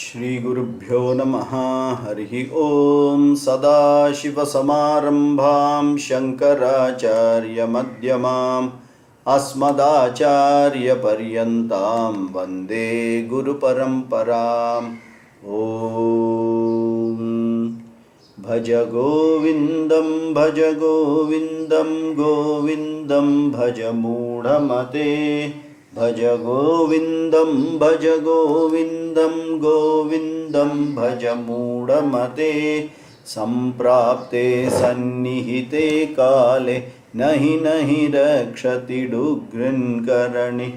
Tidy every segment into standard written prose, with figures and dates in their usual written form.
श्रीगुरुभ्यो नमः। हरिः ओं। सदाशिवसमारम्भां शङ्कराचार्यमध्यमाम् अस्मदाचार्यपर्यन्तां वन्दे गुरुपरम्पराम्। ॐ भज गोविन्दं भज गोविन्दं गोविन्दं भज मूढमते। भज गोविन्दं भज गोविन्दं गोविन्दं भज मूढमते। सम्प्राप्ते सन्निहिते काले नहि नहि रक्षति डुग्रन्करणि।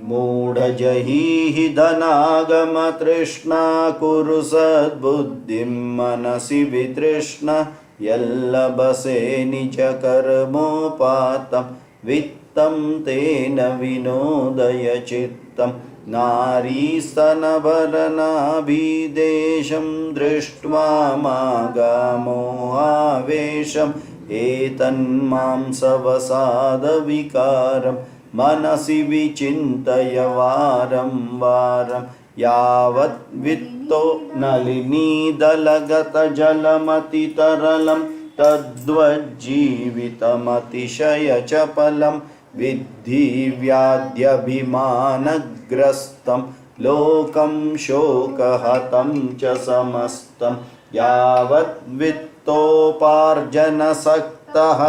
मूढजहीहि धनागमतृष्णा कुरु सद्बुद्धिं मनसि वितृष्णा। यल्लभसे निजकर्मोपातं वित्तं तेन विनोदय चित्तं। नारीस्तनभरनाभिदेशं दृष्ट्वा मागामोहावेशम् एतन्मांसवसादविकारं मनसि विचिन्तय वारं वारं। यावत् वित्तो नलिनीदलगतजलमतितरलं तद्वज्जीवितमतिशयचपलं। विद्धि व्याध्यभिमानग्रस्तं लोकं शोकहतं च समस्तं। यावत् वित्तोपार्जनसक्तः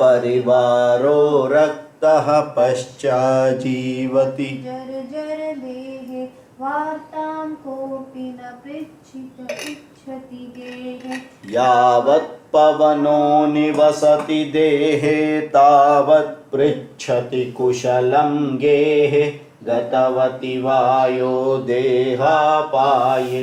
परिवारो रक्तः पश्चाजीवति। जर्जरदेहे वार्तां कोऽपि न पृच्छति गेहे। यावत् पवनो निवसति देहे तावत् पृच्छति कुशलं गेहे। गतवति वायो देहापाये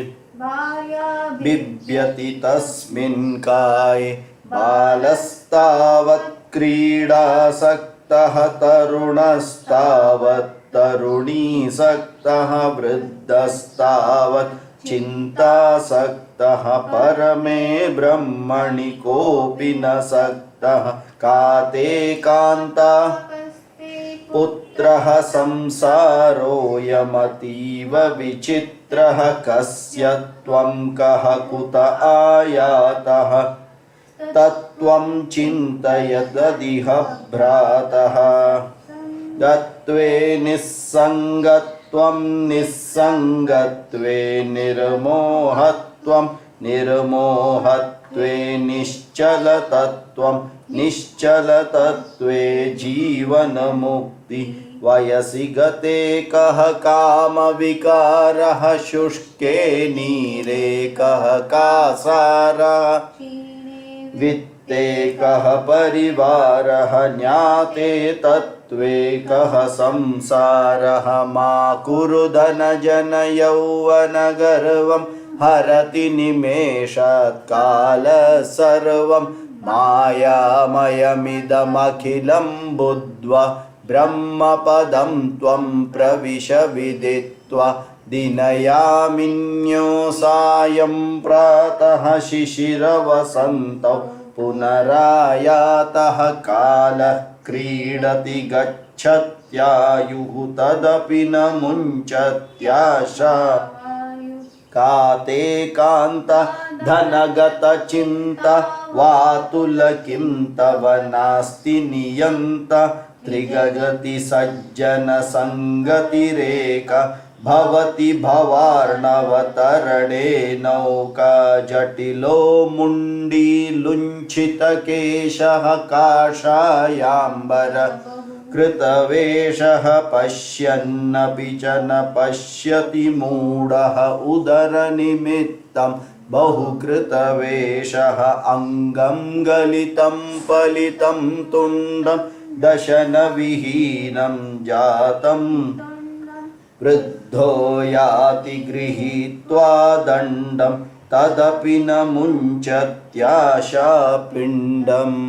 बिभ्यति तस्मिन् काये। बालस्तावत् क्रीडासक्तः तरुणस्तावत् तरुणीसक्तः। वृद्धस्तावत् चिन्तासक्तः परमे ब्रह्मणि कोऽपि न सक्तः। काते कान्ता पुत्रः संसारोऽयमतीव विचित्रः। कस्य त्वं कः कुत आयातः तत्त्वं चिन्तय तदिह भ्रातः। तत्त्वे निस्सङ्गत्वं निस्सङ्गत्वे निर्मोहत्वं निर्मोहत्वे निश्चलतत्त्वं निश्चलतत्त्वे जीवनमुक्ति। वयसि गते कः कामविकारः शुष्के नीरे कः कासारः। वित्ते कः परिवारः ज्ञाते तत्त्वे कः संसारः। मा कुरु धनजनयौवनगर्वं हरति निमेषात् कालः सर्वं। मायामयमिदमखिलं बुद्ध्वा ब्रह्मपदं त्वं प्रविश विदित्वा। दिनयामिन्यो सायं प्रातः शिशिरवसन्तौ पुनरायातः। कालः क्रीडति गच्छत्यायुः तदपि न मुञ्चत्याशा। काते कान्ता धनगतचिन्ता वातुलकिं तव नास्ति नियन्ता। त्रिगजति सज्जनसङ्गतिरेका भवति भवार्णवतरणे नौका। जटिलो मुण्डी लुञ्छितकेशः काषायाम्बर कृतवेषः। पश्यन्नपि च न पश्यति मूढः उदरनिमित्तं बहुकृतवेषः। अङ्गं गलितं पलितं तुण्डं दशनविहीनं जातं। वृद्धो याति गृहीत्वा दण्डं तदपि न मुञ्चत्याशापिण्डम्।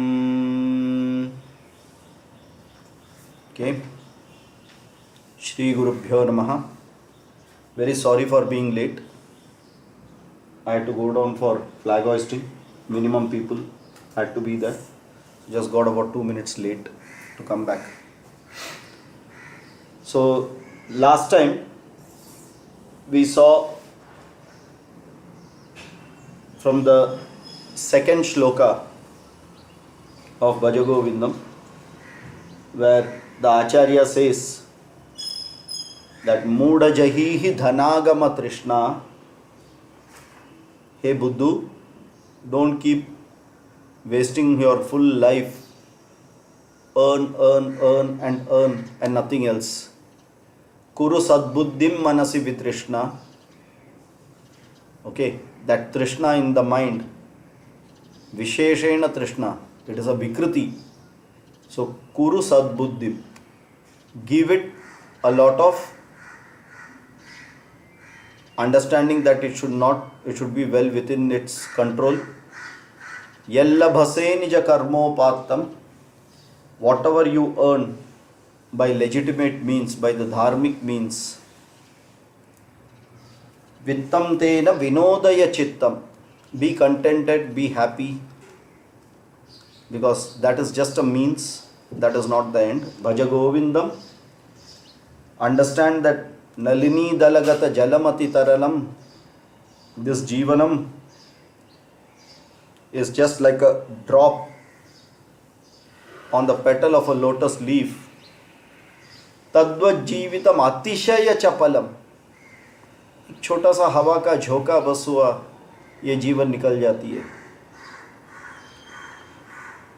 Okay. Shri Gurubhyo Namaha. Very sorry for being late. I had to go down for flag hoisting. Minimum people had to be there. Just got about 2 minutes late to come back. So last time we saw from the second shloka of Bhajagovindam, where the Acharya says that Muda Jahihi Dhanagama Trishna. Hey Buddhu, don't keep wasting your full life, earn and nothing else. Kuru Sadbuddhim Manasi Vitrishna. Okay, that Trishna in the mind, Visheshena Trishna, it is a Vikriti. So Kuru Sadbuddhim, give it a lot of understanding that it should be well within its control. Yella bhase nija karmopattam, whatever you earn by legitimate means, by the dharmic means, vittam tena vinodaya chittam, be contented, be happy, because that is just a means, that is not the end. Bhaja Govindam, understand that Nalini dalagata jalamati taralam, this jivanam is just like a drop on the petal of a lotus leaf. Tadvat जीवितम अतिशय चपलम, छोटा सा हवा का झोंका बस हुआ, ये जीवन निकल जाती है.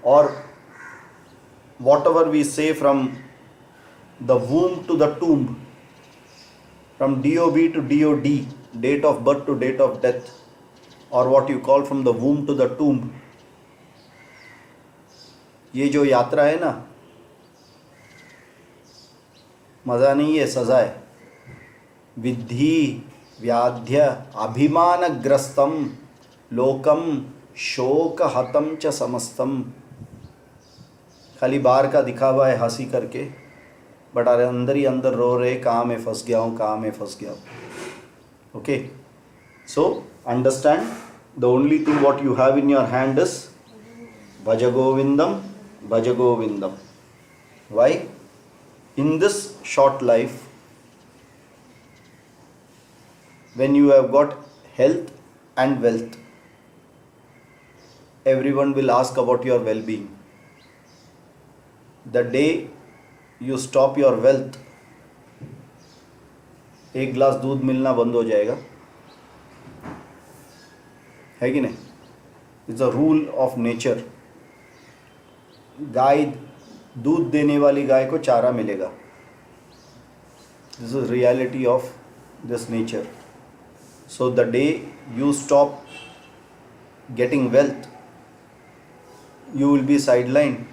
और whatever we say from the womb to the tomb, from DOB to DOD, date of birth to date of death, or what you call from the womb to the tomb, ये जो यात्रा है ना, मज़ा नहीं है, सज़ा है. विद्धि व्याध्य अभिमानग्रस्तम लोकम शोक हतम च समस्तम. खाली बाहर का दिखावा है हंसी करके, बट अरे अंदर ही अंदर रो रहे, कहाँ में फंस गया हूँ, कहाँ में फंस गया हूँ. Okay, so understand the only thing what you have in your hand is भज गोविंदम, भज गोविंदम. Why? In this short life, when you have got health and wealth, everyone will ask about your well-being. The day you stop your wealth, एक गिलास दूध मिलना बंद हो जाएगा, है कि नहीं? It's a rule of nature. गाय, दूध देने वाली गाय को चारा मिलेगा. This is reality of this nature. So the day you stop getting wealth, you will be sidelined.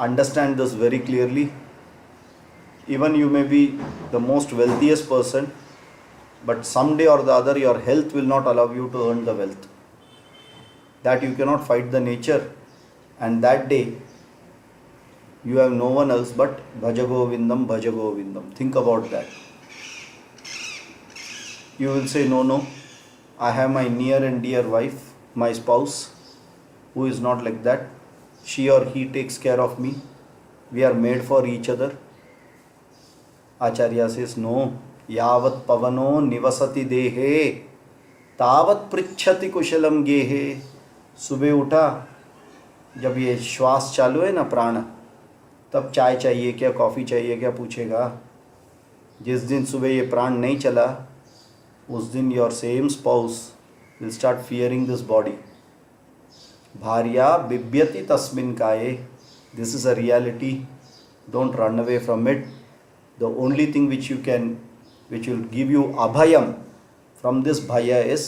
Understand this very clearly. Even you may be the most wealthiest person, but someday or the other your health will not allow you to earn the wealth. That you cannot fight the nature, and that day you have no one else but Bhaja Govindam, Bhaja Govindam. Think about that. You will say, no, I have my near and dear wife, my spouse, who is not like that. She or he takes care of me. We are made for each other. Acharya says, no. Yavat pavano nivasati dehe तावत पृच्छति कुशलम गेहे. सुबह उठा, जब ये श्वास चालू है ना, प्राण, तब चाय चाहिए क्या, कॉफ़ी चाहिए क्या पूछेगा. जिस दिन सुबह ये प्राण नहीं चला, उस दिन your same spouse will start fearing this body. भार्या बिभ्यति तस्मिन् काये. This is a reality. Don't run away from it. The only thing which will give you अभयम from this bhaya is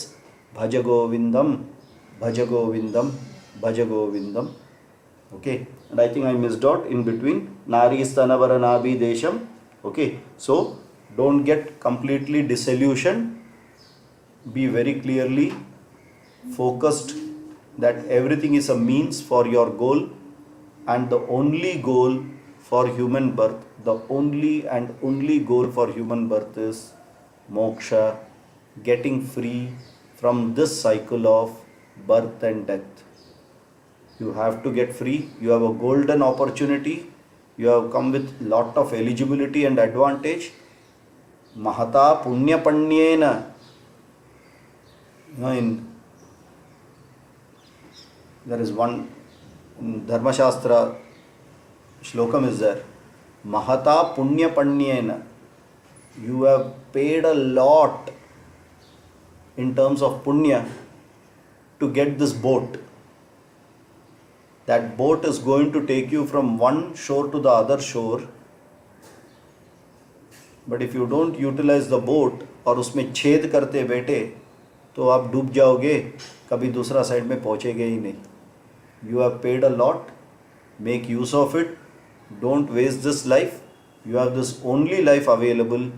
bhaja govindam, bhaja govindam, bhaja govindam. Okay, and I think I missed out in between nari stanavara nabi desham. Okay, so don't get completely disillusioned. Be very clearly focused that everything is a means for your goal, and the only goal for human birth, the only and only goal for human birth is moksha, getting free from this cycle of birth and death. You have to get free. You have a golden opportunity You have come with lot of eligibility and advantage. Mahata punyapanyena. There is one Dharma Shastra shlokam is there. Mahata punyapanyena. You have paid a lot in terms of punya to get this boat. That boat is going to take you from one shore to the other shore. But if you don't utilize the boat और उसमें छेद करते बैठे तो आप डूब जाओगे, कभी दूसरा साइड में पहुँचेगे ही नहीं. You have paid a lot. Make use of it. Don't waste this life. You have this only life available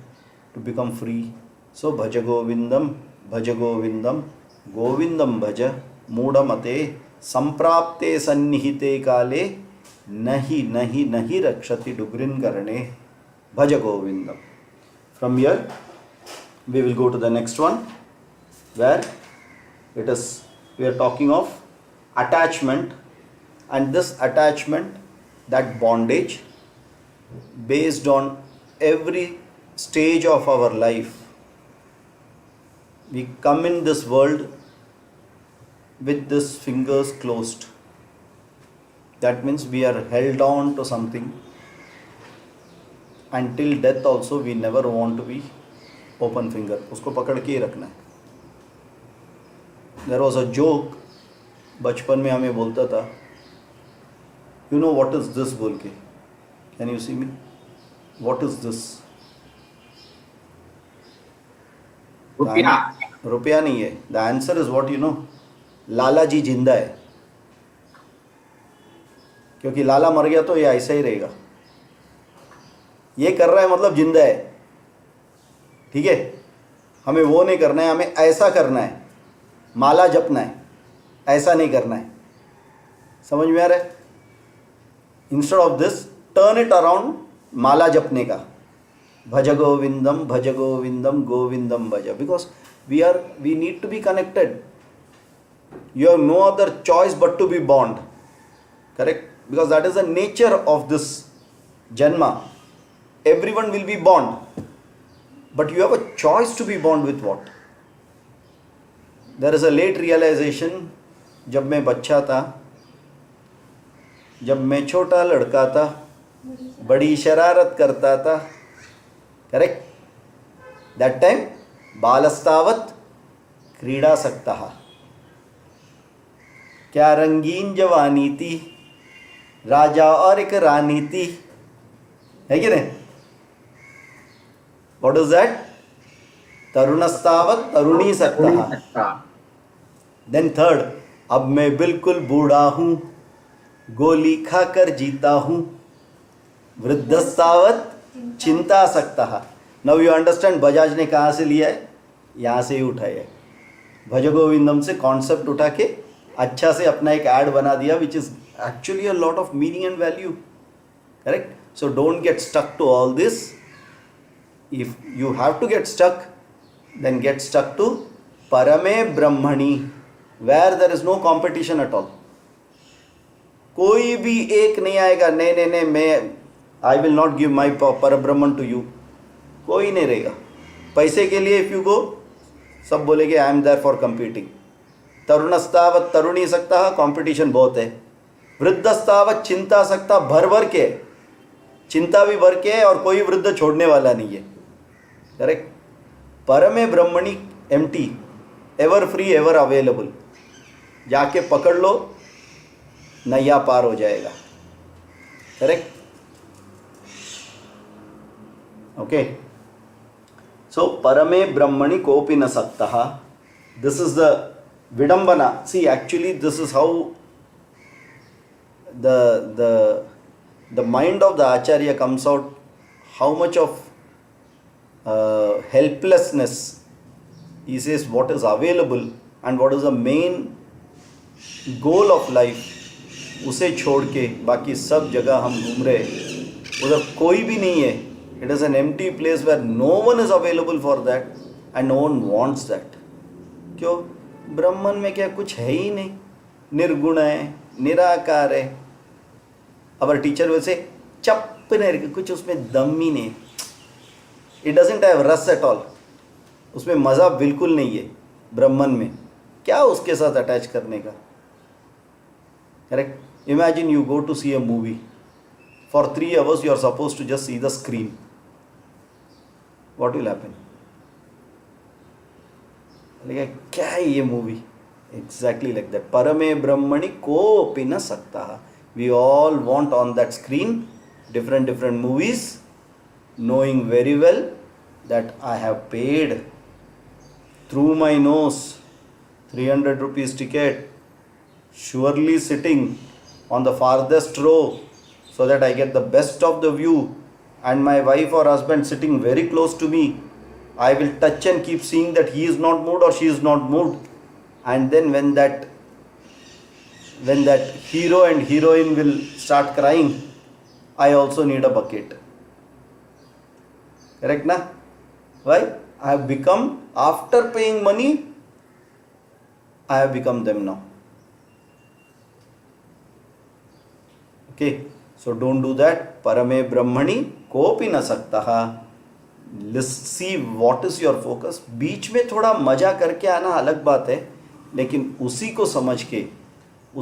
to become free. So bhaja govindam, govindam bhaja, moodamate, samprapte sannihite kale, nahi rakshati dugrin karane, bhaja govindam. From here we will go to the next one, where it is, we are talking of attachment, and this attachment, that bondage based on every stage of our life. We come in this world with these fingers closed. That means we are held on to something. Until death also we never want to be open finger. उसको पकड़ के ही रखना है. There was a joke, बचपन में हमें बोलता था, you know what is this बोल के. Can you see me? What is this? रुपया नहीं है. The answer is what you know. लाला जी जिंदा है. क्योंकि लाला मर गया तो ये ऐसा ही रहेगा. ये कर रहा है मतलब जिंदा है. ठीक है, हमें वो नहीं करना है, हमें ऐसा करना है. माला जपना है, ऐसा नहीं करना है. समझ में आ रहा है? Instead of this, turn it around, माला जपने का. भज गोविंदम गोविंदम भज. Because we need to be connected. You have no other choice but to be bound. Correct? Because that is the nature of this janma. Everyone will be bound. But you have a choice to be bound with what? There is a late realization. जब मैं बच्चा था, जब मैं छोटा लड़का था, बड़ी शरारत करता था. करेक्ट? दैट टाइम बालस्तावत क्रीड़ा सकता. क्या रंगीन जवानी थी, राजा और एक रानी थी. है कि नहीं? What is that? तरुणस्तावत तरुणी सकता. देन थर्ड, अब मैं बिल्कुल बूढ़ा हूं, गोली खाकर जीता हूं, वृद्धस्तावत चिंता सकता. नाउ यू अंडरस्टैंड बजाज ने कहाँ से लिया है? यहाँ से ही उठाया है. भज गोविंदम से कॉन्सेप्ट उठा के अच्छा से अपना एक ऐड बना दिया, which is actually a lot of meaning and value. Correct? So don't get stuck to all this. If you have to get stuck, then get stuck to परमे ब्रह्मणि, where there is no competition at all. कोई भी एक नहीं आएगा, नहीं मैं I will not give my पर ब्रह्मण टू यू. कोई नहीं रहेगा. पैसे के लिए इफ यू गो, सब बोलेंगे I am there for competing. तरुणस्तावत तरुणी सकता, कंपटीशन बहुत है. वृद्धस्तावत चिंता सकता, भर के, चिंता भी भर के है और कोई वृद्ध छोड़ने वाला नहीं है. करेक्ट? परमे ब्रह्मणि, empty, ever free, ever available. जाके पकड़ लो, नैया पार हो जाएगा. करेक्ट? ओके. सो परमे ब्रह्मणि कोपि न सक्तः. This is the vidambana. See, actually this is how the mind of the acharya comes out, how much of helplessness. He says what is available and what is the main goal of life, उसे छोड़ के बाकी सब जगह हम घूम रहे. उधर कोई भी नहीं है. It is an empty place where no one is available for that and no one wants that. क्यों? ब्रह्मन में क्या कुछ है ही नहीं. निर्गुण है, निराकार है. अवर टीचर will say, चप नहीं, कुछ उसमें दम ही नहीं, इट डजेंट हैव रस एट ऑल, उसमें मज़ा बिल्कुल नहीं है ब्रह्मन में, क्या उसके साथ अटैच करने का। Correct. Imagine you go to see a movie, for 3 hours you are suppose to just see the screen, what will happen? लेकिन क्या है ये मूवी? एग्जैक्टली लाइक दैट, परमे ब्रह्मणि कोपि न सक्तः। We all want on that screen different movies, knowing very well that I have paid through my nose 300 rupees ticket, surely sitting on the farthest row so that I get the best of the view, and my wife or husband sitting very close to me. I will touch and keep seeing that he is not moved or she is not moved, and then when that hero and heroine will start crying, I also need a bucket. Correct na? Why? I have become, after paying money, I have become them now. Okay, so don't do that. Parame Brahmani kopi na saktaha. Let's see what is your focus. बीच में थोड़ा मजा करके आना अलग बात है, लेकिन उसी को समझ के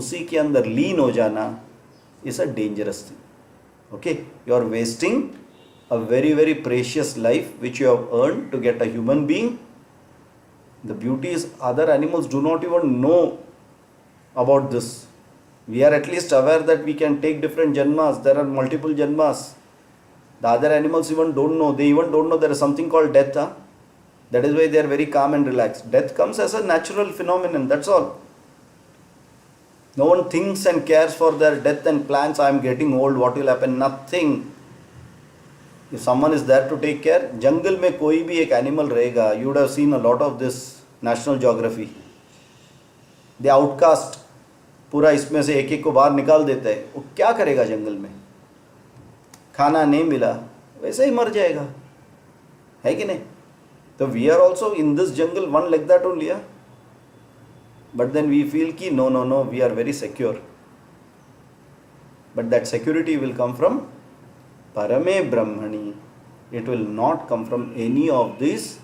उसी के अंदर लीन हो जाना is a dangerous thing. Okay, you are wasting a very precious life which you have earned to get a human being. The beauty is other animals do not even know about this. We are at least aware that we can take different janmas, there are multiple janmas. The other animals even don't know, they even don't know there is something called death. That is why they are very calm and relaxed. Death comes as a natural phenomenon, that's all. No one thinks and cares for their death and plans, I am getting old, what will happen? Nothing. If someone is there to take care, jungle में कोई भी एक animal रहेगा, you would have seen a lot of this National Geography. The outcast, पूरा इसमें से एक एक को बाहर निकाल देता है, वो क्या करेगा जंगल में? खाना नहीं मिला, वैसे ही मर जाएगा, है कि नहीं? तो we are also in this jungle one like that only, yeah? But then we feel ki no, we are very secure. But that security will come from Parame Brahmani. It will not come from any of these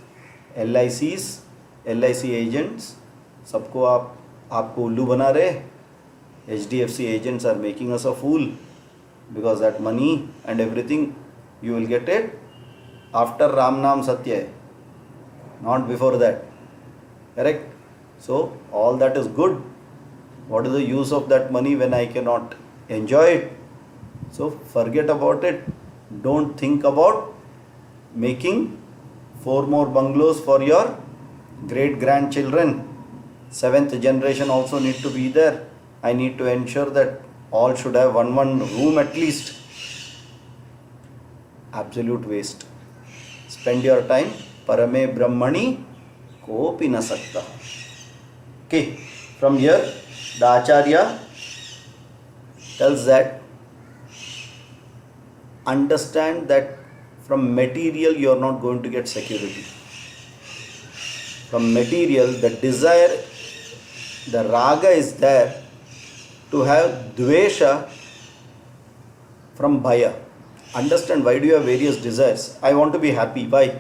LICs, LIC agents. सबको आपको उल्लू बना रहे. HDFC agents are making us a fool, because that money and everything you will get it after Ram Naam Satya, not before that. Correct? So all that is good. What is the use of that money when I cannot enjoy it? So forget about it. Don't think about making 4 more bungalows for your great grandchildren. 7th generation also need to be there. I need to ensure that all should have one room at least. Absolute waste. Spend your time. Parame Brahmani kopi na sakta. Okay, from here the Acharya tells that understand that from material you are not going to get security. From material, the desire, the raga is there to have dvesha from bhaya. Understand, why do you have various desires? I want to be happy. Why?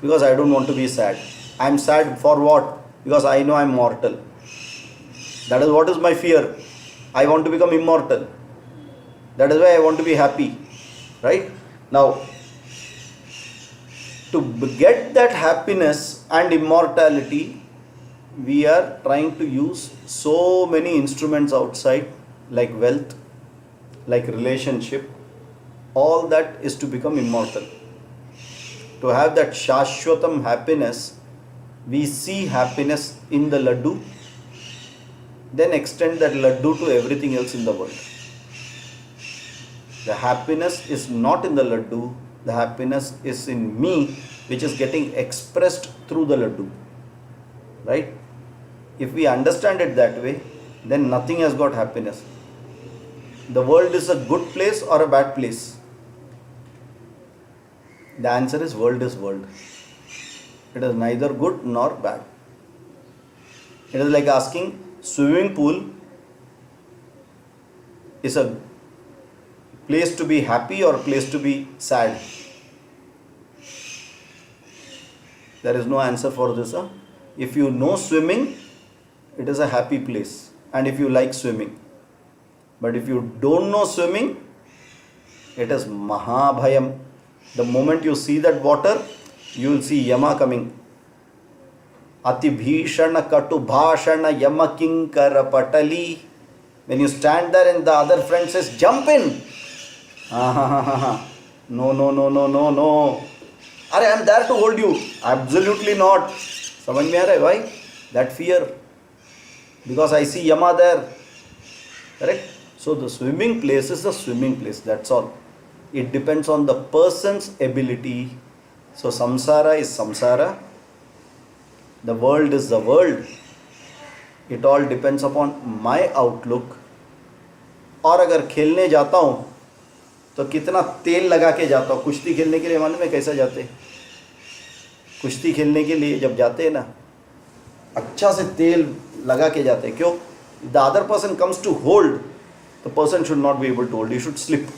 Because I don't want to be sad. I am sad for what? Because I know I am mortal. That is what is my fear. I want to become immortal. That is why I want to be happy. Right? Now, to get that happiness and immortality, we are trying to use so many instruments outside, like wealth, like relationship. All that is to become immortal. To have that Shashwatam happiness, we see happiness in the laddu, then extend that laddu to everything else in the world. The happiness is not in the laddu, the happiness is in me, which is getting expressed through the laddu. Right? If we understand it that way, then nothing has got happiness. The world is a good place or a bad place? The answer is world is world. It is neither good nor bad. It is like asking, swimming pool is a place to be happy or place to be sad? There is no answer for this. Huh? If you know swimming, it is a happy place, and if you like swimming. But if you don't know swimming, it is Mahabhayam. The moment you see that water, you will see Yama coming. Ati bhishana katu bhashana yama kinkara patali. When you stand there and the other friend says, jump in. No, no, no, no, no, no. Are I am there to hold you. Absolutely not. Samajh mein aa raha hai? Why? That fear. Because I see Yama there. Correct? So the swimming place is the swimming place. That's all. It depends on the person's ability. So samsara is samsara. The world is the world. It all depends upon my outlook. और अगर खेलने जाता हूँ तो कितना तेल लगा के जाता हूँ. कुश्ती खेलने के लिए मालूम है कैसा जाते हैं? कुश्ती खेलने के लिए जब जाते हैं ना, अच्छा से तेल लगा के जाते हैं. क्यों? The other person comes to hold, the person should not be able to hold, he should slip.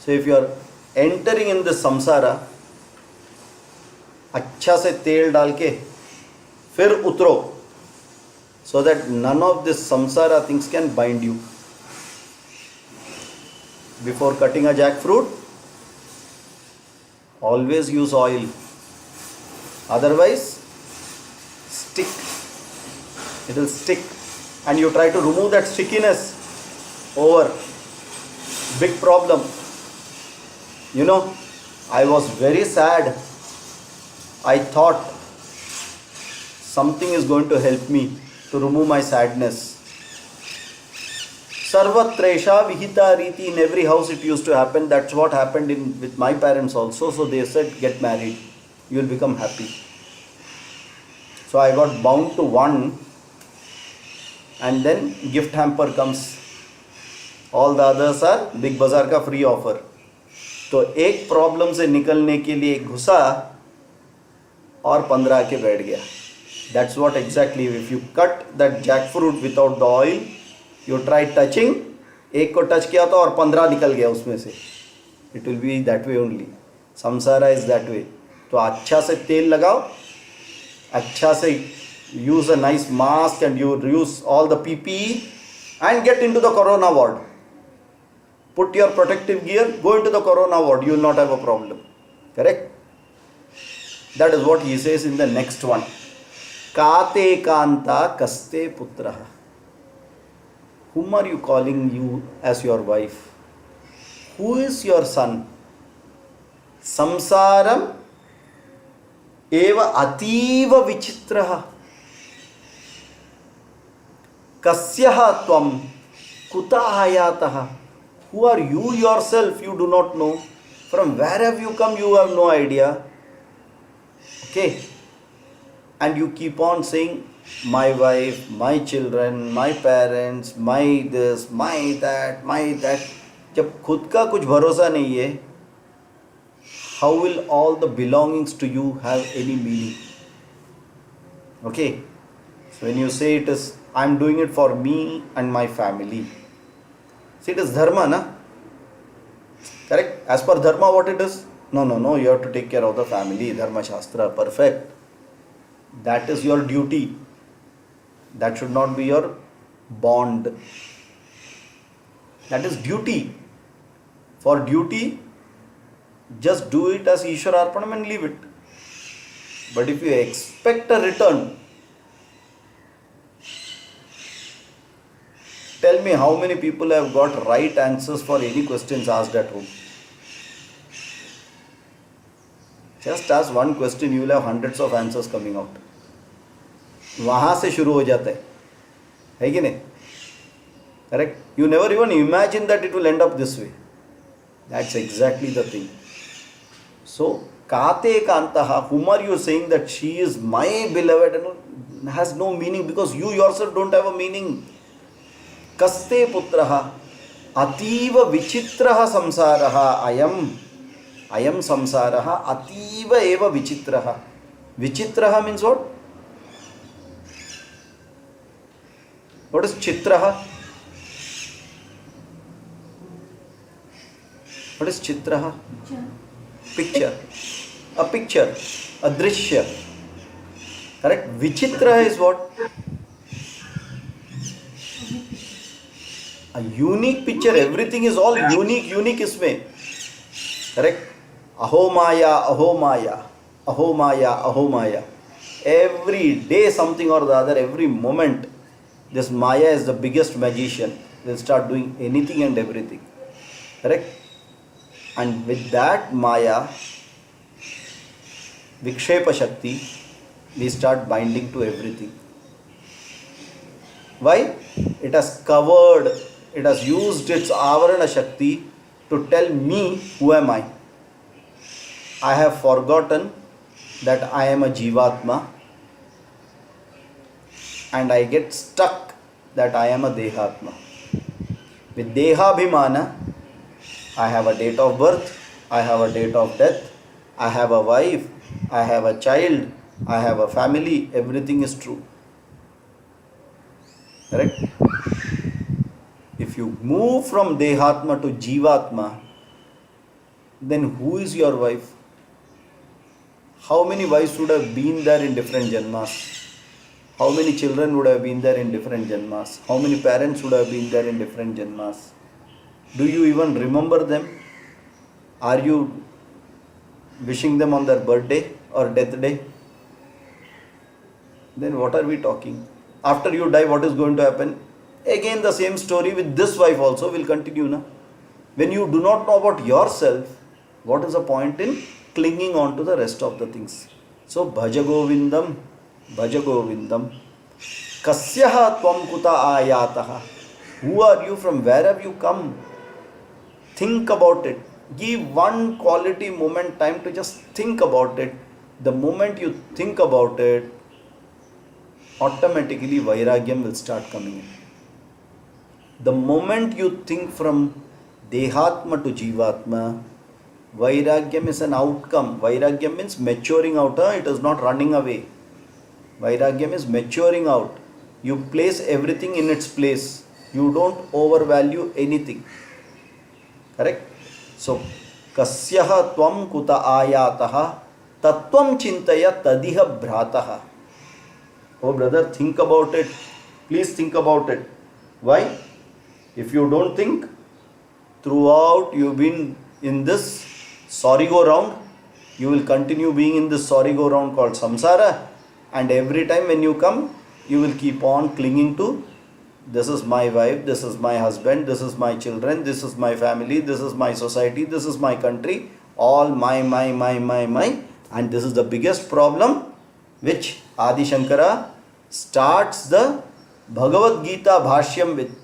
So if you are entering in the samsara, अच्छा से तेल डाल के फिर उतरो, so that none of this samsara things can bind you. Before cutting a jackfruit, always use oil. Otherwise, stick. It will stick. And you try to remove that stickiness. Over. Big problem. You know, I was very sad. I thought something is going to help me to remove my sadness. Sarvatresha vihita riti. In every house it used to happen. That's what happened with my parents also. So they said, get married. You will become happy. So I got bound to one, and then gift hamper comes. All the others are Big Bazaar का free offer. तो एक problem से निकलने के लिए घुसा और 15 आके बैठ गया. That's what exactly, if you cut that jackfruit without the oil, you try touching, एक को टच किया तो और 15 निकल गया उसमें से. It will be that way only. Samsara is that way. तो अच्छा से तेल लगाओ, अच्छा से use a nice mask and you use all the PPE and get into the corona ward. Put your protective gear, go into the corona ward, you will not have a problem. Correct? That is what he says in the next one. Kate kanta kaste putraha. Whom are you calling you as your wife? Who is your son? Samsaram eva ativa vichitraha. Kasyaha tvam kutahayataha. Who are you yourself? You do not know. From where have you come? You have no idea. Okay. And you keep on saying, my wife, my children, my parents, my this, my that, my that. जब खुद का कुछ भरोसा नहीं है, how will all the belongings to you have any meaning? Okay. So when you say it is, I am doing it for me and my family. See, it is dharma, na? Correct? As per dharma, what it is? No, you have to take care of the family. Dharma Shastra, perfect. That is your duty. That should not be your bond. That is duty. For duty, just do it as Ishwara Arpanam and leave it. But if you expect a return, tell me how many people have got right answers for any questions asked at home. Just ask one question, you will have hundreds of answers coming out. वहाँ से शुरू हो जाता है कि नहीं? Correct? You never even imagine that it will end up this way. That's exactly the thing. So, Kate Kantaha, whom are you saying that she is my beloved, and has no meaning because you yourself don't have a meaning. Kaste putraha, ativa vichitraha samsaraha, ayam samsaraha, ativa eva vichitraha. Vichitraha means what? What is chitraha? What is Chitraha? Picture. Picture. A picture. A drishya. Correct? Vichitra is what? A unique picture. Everything is all unique isme. Correct? Aho Maya, Aho Maya, Aho Maya, Aho Maya. Every day something or the other, every moment, this Maya is the biggest magician. Will start doing anything and everything. Correct? And with that Maya, Vikshepa Shakti, we start binding to everything. Why? It has covered, it has used its Avarana Shakti to tell me who am I. I have forgotten that I am a Jivatma and I get stuck that I am a Dehatma. With Dehabhimana, I have a date of birth, I have a date of death, I have a wife, I have a child, I have a family, everything is true. Correct? If you move from Dehatma to Jivatma, then who is your wife? How many wives would have been there in different janmas? How many children would have been there in different janmas? How many parents would have been there in different janmas? Do you even remember them? Are you wishing them on their birthday or death day? Then what are we talking? After you die, what is going to happen? Again the same story with this wife also will continue. Na? When you do not know about yourself, what is the point in clinging on to the rest of the things? So bhaja govindam, kasyaha tvam kuta ayataha. Who are you? From where have you come? Think about it. Give one quality moment time to just think about it. The moment you think about it, automatically Vairagyam will start coming in. The moment you think from Dehatma to Jivatma, Vairagyam is an outcome. Vairagyam means maturing out. It is not running away. Vairagyam is maturing out. You place everything in its place. You don't overvalue anything. Correct? So, kasyaha tvam kuta ayataha tatvam chintaya tadiha bhrataha. Oh brother, think about it. Please think about it. Why? If you don't think, throughout you've been in this sorry go round, you will continue being in this sorry go round called samsara, and every time when you come, you will keep on clinging to this is my wife, this is my husband, this is my children, this is my family, this is my society, this is my country, all my, and this is the biggest problem which Adi Shankara starts the Bhagavad Gita Bhashyam with.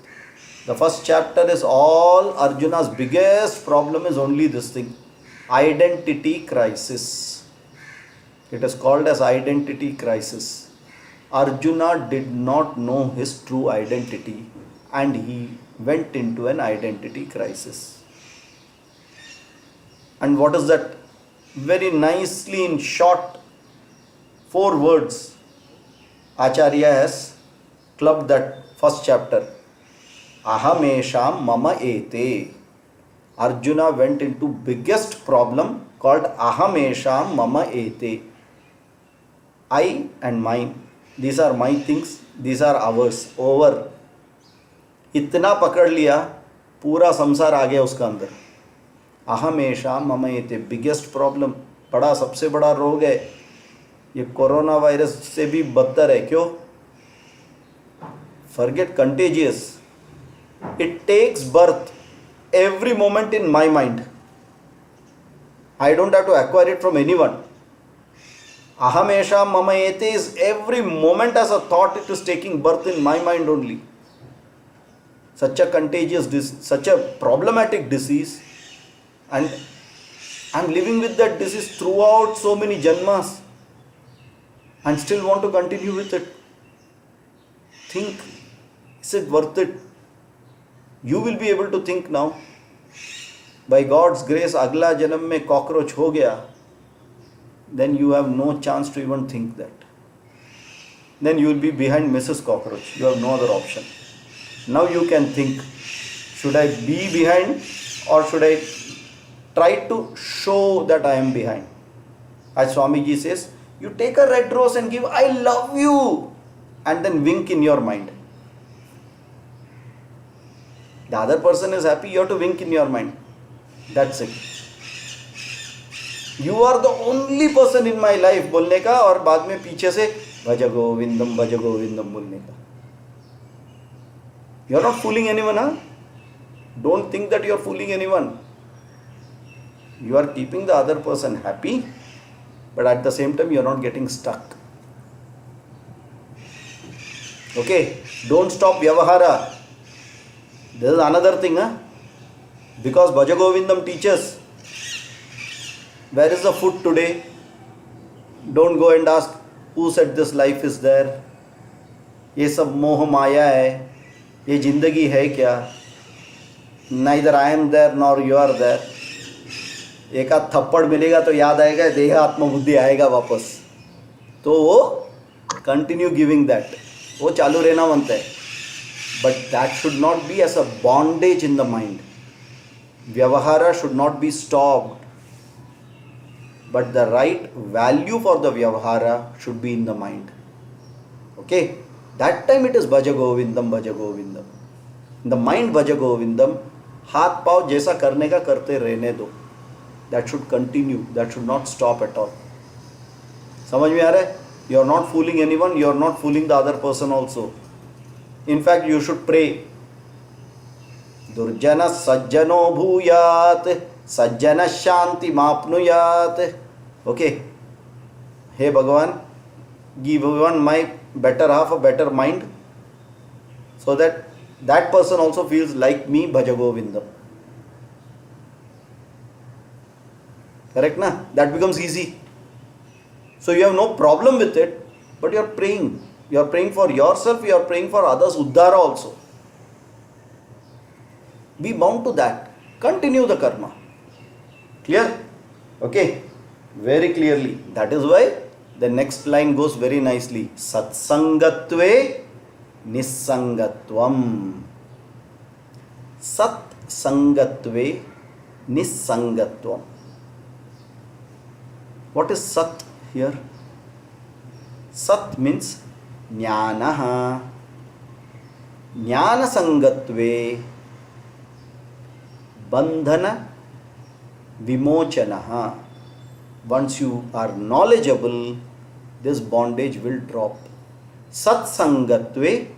The first chapter is all Arjuna's biggest problem is only this thing, identity crisis. It is called as identity crisis. Arjuna did not know his true identity and he went into an identity crisis. And what is that? Very nicely in short 4 words, Acharya has clubbed that first chapter. Ahamesham mama ete. Arjuna went into biggest problem called Ahamesham mama ete. I and mine. These are my things, these are ours. Over. इतना पकड़ लिया, पूरा संसार आ गया उसका अंदर. अहमेशा मम एते. बिगेस्ट प्रॉब्लम, बड़ा सबसे बड़ा रोग है ये. कोरोना वायरस से भी बदतर है. क्यों? Forget contagious. It takes birth every moment in my mind. I don't have to acquire it from anyone. Ahamesha mama ete is every moment as a thought, it is taking birth in my mind only. Such a contagious disease, such a problematic disease, and I am living with that disease throughout so many janmas and still want to continue with it. Think, is it worth it? You will be able to think now. By God's grace, अगला जन्म में cockroach हो गया, then you have no chance to even think that. Then you will be behind Mrs. Cockroach. You have no other option. Now you can think, should I be behind or should I try to show that I am behind. As Swamiji says, you take a red rose and give, I love you, and then wink in your mind. The other person is happy, you have to wink in your mind. That's it. You are the only person in my life बोलने का और बाद में पीछे से भज गोविंदम बोलने का. You are not fooling anyone, huh? Don't think that you are fooling anyone. You are keeping the other person happy, but at the same time you are not getting stuck. Okay, don't stop Vyavahara. This is another thing, huh? Because Bhaja Govindam teaches, where is the food today? Don't go and ask, who said this life is there? ये सब मोह माया है, ये जिंदगी है क्या? Neither I am there nor you are there. एक आध थप्पड़ मिलेगा तो याद आएगा, देह आत्म बुद्धि आएगा वापस. तो वो कंटिन्यू गिविंग दैट, वो चालू रहना बनता है. But that should not be as a bondage in the mind. Vyavahara should not be stopped. But the right value for the Vyavahara should be in the mind. Okay? That time it is Bhaja Govindam, Bhaja Govindam. In the mind Bhaja Govindam, हाथ पाव जैसा करने का करते रहने दो. That should continue. That should not stop at all. समझ में आ रहा है? You are not fooling anyone. You are not fooling the other person also. In fact, you should pray. Durjana sajjano bhuyat sajjana shanti mapnuyat. Okay. Hey Bhagavan, give Bhagavan my better half, a better mind, so that that person also feels like me, Bhaja Govindam. Correct na? That becomes easy. So you have no problem with it, but you are praying. You are praying for yourself, you are praying for others, Uddhara also. Be bound to that. Continue the karma. Clear? Okay. Very clearly. That is why the next line goes very nicely. Satsangatve Nissangatvam. Satsangatve Nissangatvam. What is Sat here? Sat means Jnanaha. Jnana Sangatve Bandhana Vimochanaha. Once you are knowledgeable, this bondage will drop. Sat Sangatve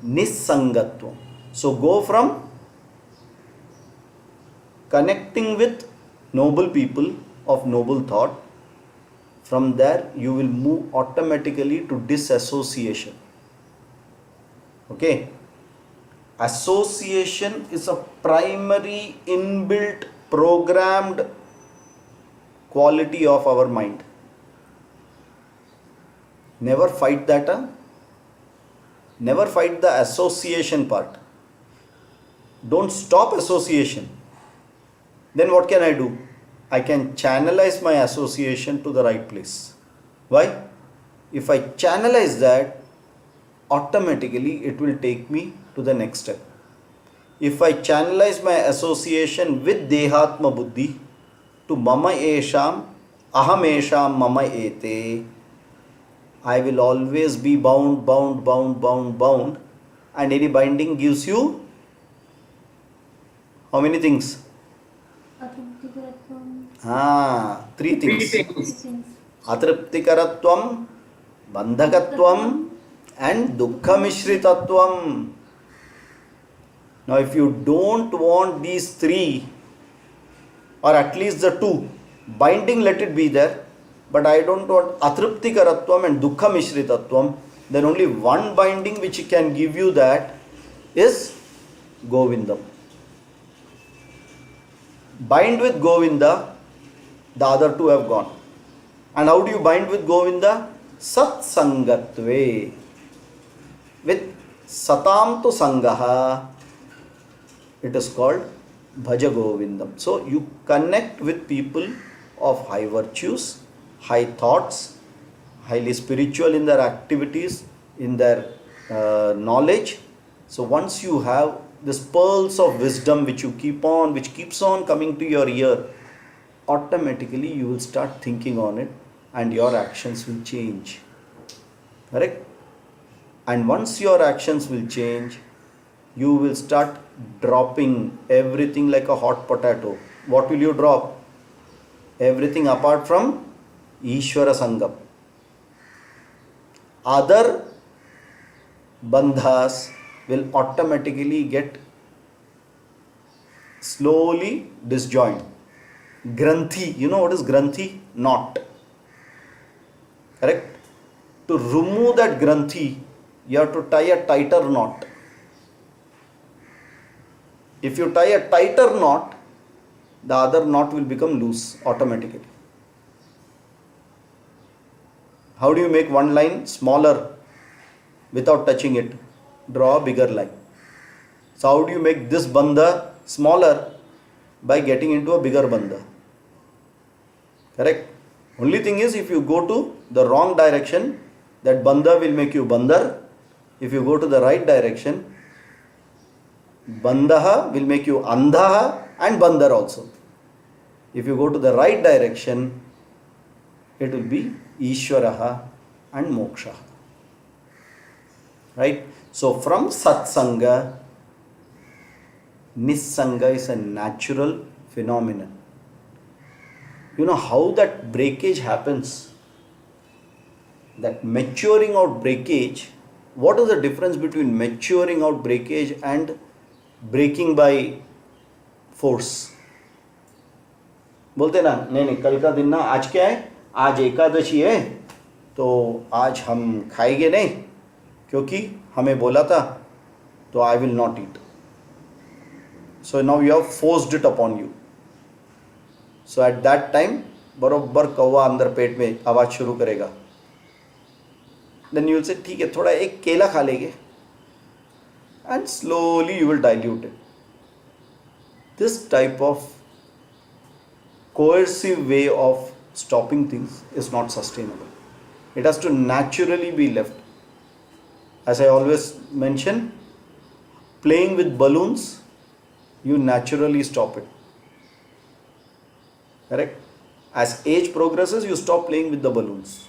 Nissangatvam. So go from connecting with noble people of noble thought. From there, you will move automatically to disassociation. Okay? Association is a primary inbuilt programmed quality of our mind. Never fight that. Huh? Never fight the association part. Don't stop association. Then what can I do? I can channelize my association to the right place. Why? If I channelize that, automatically it will take me to the next step. If I channelize my association with Dehatma Buddhi to Mama Esham, Aham Esham Mama Ete, I will always be bound. And any binding gives you how many things? Three things. Atriptikaratvam, Bandhakatvam, and Dukkha Mishritatvam. Now, if you don't want these three, or at least the two, binding let it be there, but I don't want Atriptikaratvam and Dukkha Mishritatvam, then only one binding which can give you that is Govindam. Bind with Govinda, the other two have gone. And how do you bind with Govinda? Sat Sangatve. With Satam to Sangaha, it is called Bhaja Govindam. So you connect with people of high virtues, high thoughts, highly spiritual in their activities, in their knowledge. So once you have this pearls of wisdom which keeps on coming to your ear, automatically you will start thinking on it and your actions will change. Correct? And once your actions will change, you will start dropping everything like a hot potato. What will you drop? Everything apart from Ishvara Sangam. Other bandhas will automatically get slowly disjoined. Granthi, you know what is Granthi? Knot. Correct? To remove that Granthi, you have to tie a tighter knot. If you tie a tighter knot, the other knot will become loose automatically. How do you make one line smaller without touching it? Draw a bigger line. So how do you make this bandha smaller? By getting into a bigger bandha. Correct? Only thing is, if you go to the wrong direction, that bandha will make you bandhar. If you go to the right direction, bandha will make you andha and bandhar also. If you go to the right direction, it will be Ishvaraha and Moksha. Right? So from Satsanga, Nissanga is a natural phenomenon. You know how that breakage happens? That maturing out breakage, what is the difference between maturing out breakage and breaking by force? बोलते ना नहीं कल का दिन ना आज क्या है, आज एकादशी है तो आज हम खाएंगे नहीं क्योंकि हमें बोला था तो आई will not eat. So now you have forced it upon you. So at that time बरोबर कौवा अंदर पेट में आवाज शुरू करेगा. Then you will say ठीक है थोड़ा एक केला खा लेंगे and slowly you will dilute it. This type of coercive way of stopping things is not sustainable. It has to naturally be left. As I always mention, playing with balloons, you naturally stop it. Correct? As age progresses, you stop playing with the balloons.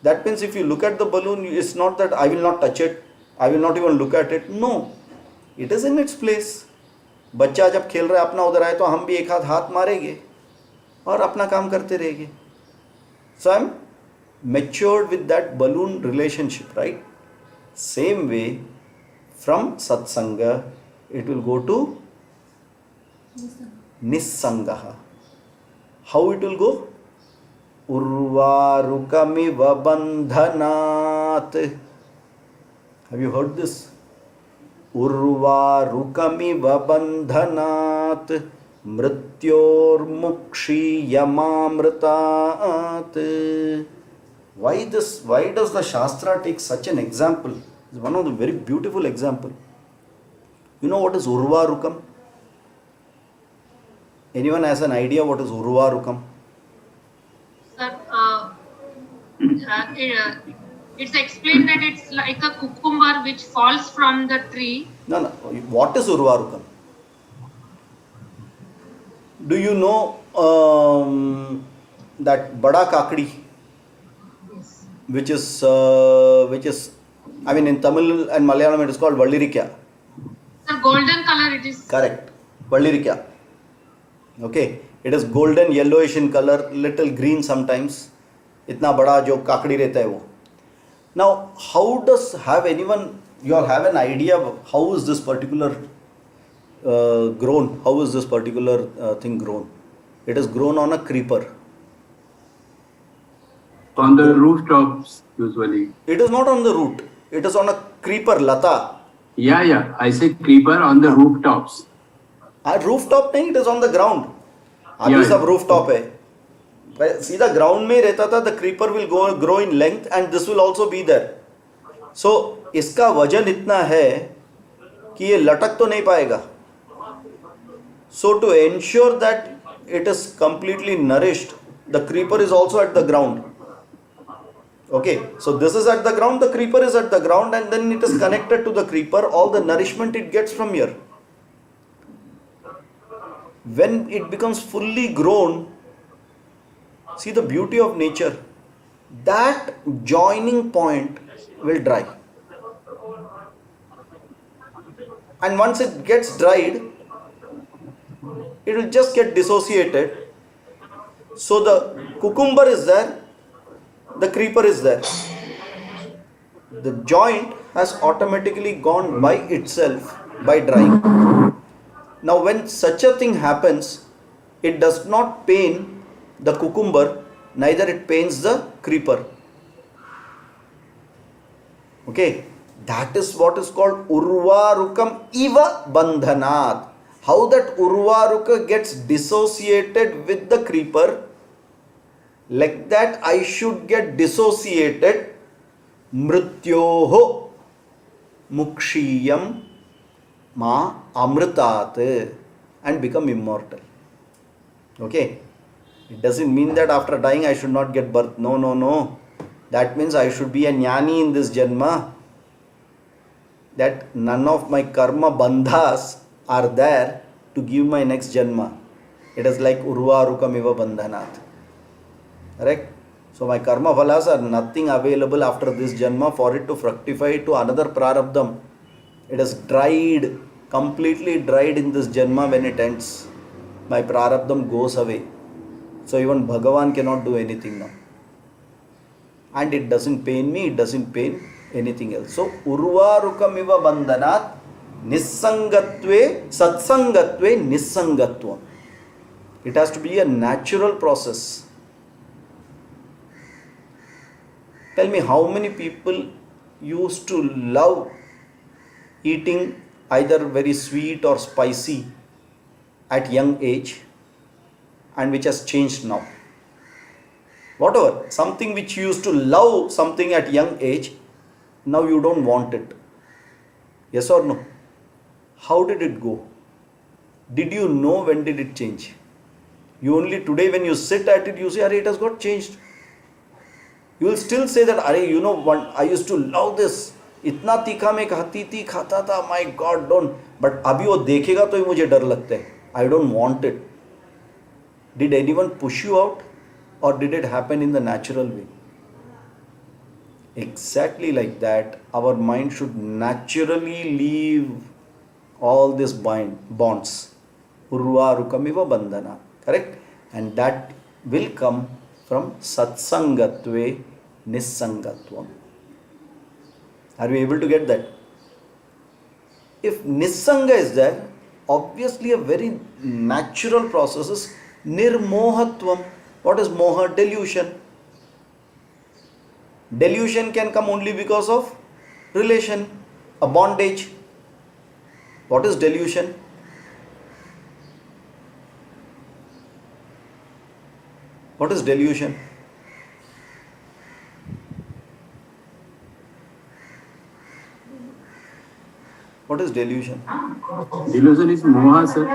That means if you look at the balloon, it's not that I will not touch it, I will not even look at it. No, it is in its place. बच्चा जब खेल रहा है अपना उधर आए तो हम भी एक हाथ मारेंगे और अपना काम करते रहेंगे. So I'm matured with that balloon relationship, right? Same way, from satsanga, it will go to nissangaha. How it will go? Urvarukamiva bandhanat. Have you heard this? Urvarukamiva bandhanat mrityormukshiyamamritat. Why this? Why does the Shastra take such an example? It's one of the very beautiful example. You know what is Urvarukam? Anyone has an idea what is Urvarukam? Sir, it's explained that it's like a cucumber which falls from the tree. No. What is Urvarukam? Do you know that Bada Kakdi, Yes. which is I mean in Tamil and Malayalam it is called Vallirikya. Sir, golden color it is. Correct. Vallirikya. Okay. It is golden yellowish in color, little green sometimes. इतना बड़ा जो काकड़ी रहता है वो. Now, how does have anyone? You all have an idea of how is this particular grown? How is this particular thing grown? It is grown on a creeper. On the rooftops, usually. It is not on the root. It is on a creeper, lata. Yeah. I say creeper on the rooftops. Rooftop नहीं, it is on the ground. अभी Yeah, सब yeah. rooftop है. सीधा ground में ही रहता था. The creeper will grow in length and this will also be there. So इसका वजन इतना है कि ये लटक तो नहीं पाएगा. So to ensure that it is completely nourished, the creeper is also at the ground. Okay, so this is at the ground, the creeper is at the ground, and then it is connected to the creeper. All the nourishment it gets from here. When it becomes fully grown, see the beauty of nature, that joining point will dry. And once it gets dried, it will just get dissociated. So the cucumber is there, the creeper is there. The joint has automatically gone by itself by drying. Now when such a thing happens, it does not pain the cucumber, neither it pains the creeper. Okay, that is what is called urvarukam iva bandhanat. How that urvaruka gets dissociated with the creeper, like that I should get dissociated mrityoho mukshiyam ma amritat and become immortal. Okay, it doesn't mean that after dying I should not get birth. No, no, no. That means I should be a jnani in this janma, that none of my karma bandhas are there to give my next janma. It is like urvarukam iva bandhanat. Correct? So my karma phalas are nothing available after this janma for it to fructify to another prarabdham. It is dried, completely dried in this janma. When it ends, my prarabdham goes away. So even Bhagavan cannot do anything now. And it doesn't pain me, it doesn't pain anything else. So urvarukam iva bandhanat nissangatve satsangatve nissangatvam. It has to be a natural process. Tell me, how many people used to love eating either very sweet or spicy at young age, and which has changed now? Whatever, something which you used to love something at young age, now you don't want it. Yes or no? How did it go? Did you know when did it change? You only today when you sit at it, you say, "Arey, it has got changed." You will still say that, "Arey, you know what, I used to love this. इतना तीखा मैं खाती थी, खाता था, my God, don't." But अभी वो देखेगा तो ही मुझे डर लगता है. I don't want it. Did anyone push you out, or did it happen in the natural way? Exactly like that, our mind should naturally leave all these bonds. Urvarukamiva bandhana. Correct? And that will come from satsangatve nissangatvam. Are we able to get that? If nissanga is there, obviously a very natural process is nirmohatvam. What is moha? Delusion. Delusion can come only because of relation, a bondage. What is delusion? What is delusion? What is delusion? Delusion is moha, sir.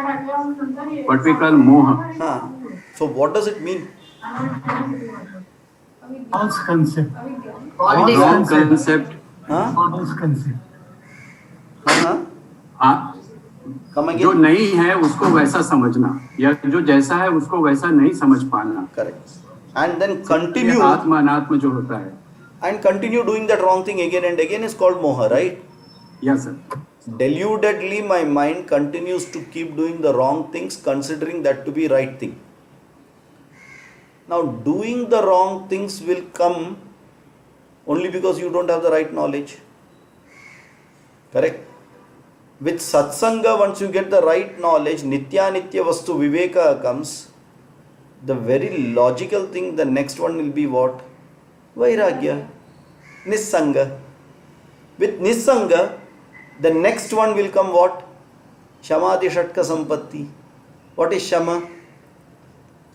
What we call moha. So what does it mean? False concept. Wrong concept. False concept. हाँ, Come जो again. नहीं है उसको वैसा समझना, या जो जैसा है उसको वैसा नहीं समझ पाना. Correct. And then ये continue. आत्मा अनात्म जो होता है. And continue doing that wrong thing again and again is called moha, right? Yes, sir. Deludedly my mind continues to keep doing the wrong things, considering that to be right thing. Now doing the wrong things will come only because you don't have the right knowledge. Correct? With satsanga, once you get the right knowledge, nitya nitya vastu viveka comes. The very logical thing, the next one will be what? Vairagya. Nissanga. With nissanga, the next one will come what? Shamati shatka sampatti. What is shama?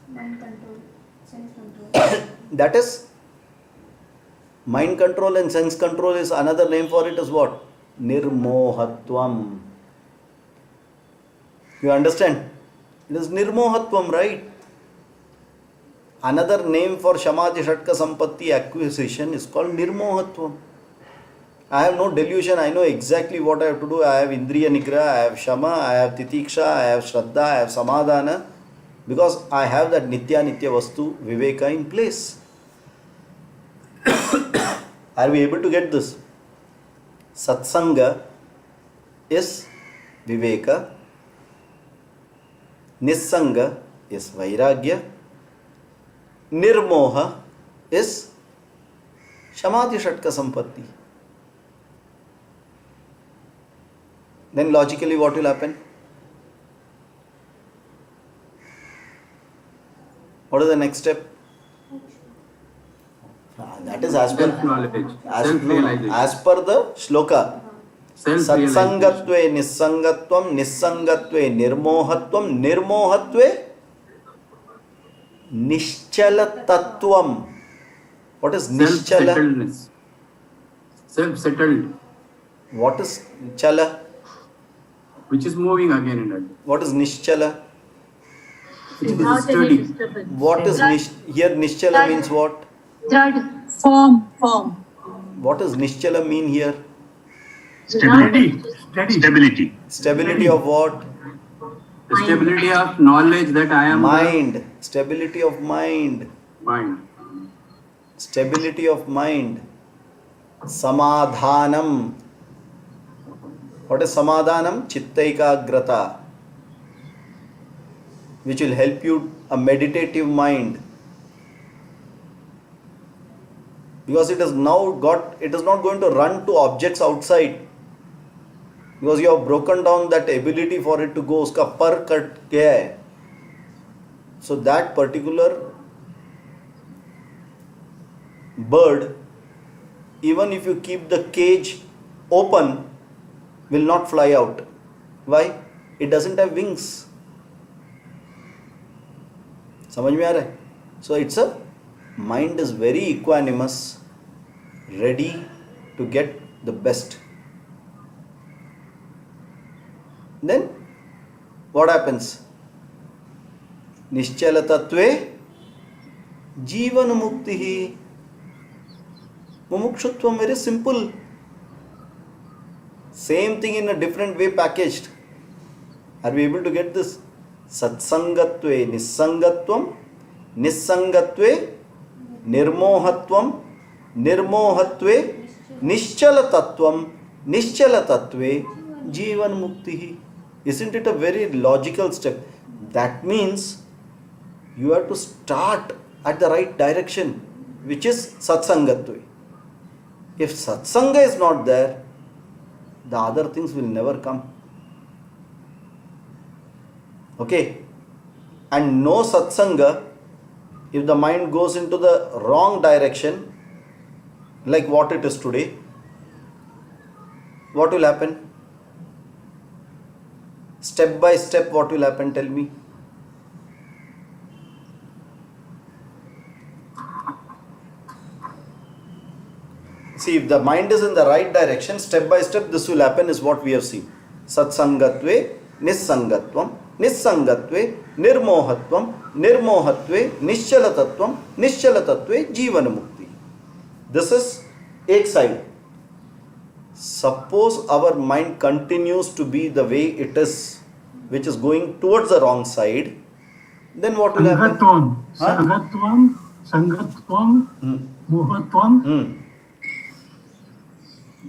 Mind control, sense control. That is mind control, and sense control is another name for it is what? Nirmohatvam. You understand? It is nirmohatvam, right? Another name for Shamadhi Shatka Sampatti acquisition is called nirmohatvam. I have no delusion. I know exactly what I have to do. I have Indriya Nigraha, I have Shama, I have Titiksha, I have Shraddha, I have Samadhana. Because I have that Nitya Nitya Vastu Viveka in place. Are we able to get this? Satsanga is Viveka. Nissanga is Vairagya. Nirmoha is Shamadhi Shatka Sampatti. Then logically what will happen? What is the next step? That is as per Self-knowledge, self-realization. as per the shloka. Self-realization. Satsangatve nissangatvam, nissangatve nirmohatvam, nirmohatve nischala tattvam. What is nischala? Self-settledness. Self-settled, What is chala? which is moving again and again. What is nischala? Which is Without any sturdy. disturbance. What is here nischala means what? Form. What does nischala mean here? Steady. Stability. Stability of what? The stability of knowledge that I am Mind. Stability of mind. mind. Stability of mind. Samadhanam. What is samadhanam? Chittaikagrata. Which will help you a meditative mind. Because it is not going to run to objects outside. Because you have broken down that ability for it to go. Uska par kat gaya hai. So that particular bird, even if you keep the cage open, will not fly out. Why? It doesn't have wings. समझ में आ रहा है? So it's a mind is very equanimous, ready to get the best. Then what happens? Nischala tattve jivan muktihi. Mumukshutvam, very simple. Same thing in a different way packaged. Are we able to get this? Satsangatve nissangatvam, nissangatve nirmohatvam, nirmohatve nischala tattvam, nischala tattve jivan muktihi. Isn't it a very logical step? That means you have to start at the right direction, which is satsangatve. If satsanga is not there, the other things will never come. Okay? And no satsanga, if the mind goes into the wrong direction, like what it is today, what will happen? Step by step, what will happen? Tell me. See, if the mind is in the right direction, step by step, this will happen, is what we have seen. Satsangatve, nissangatvam, nissangatve, nirmohatvam, nirmohatve, nischalatatvam, nischalatatve, jivanamukti. This is एक side. Suppose our mind continues to be the way it is, which is going towards the wrong side, then what will happen? Sangatvam, mohatvam,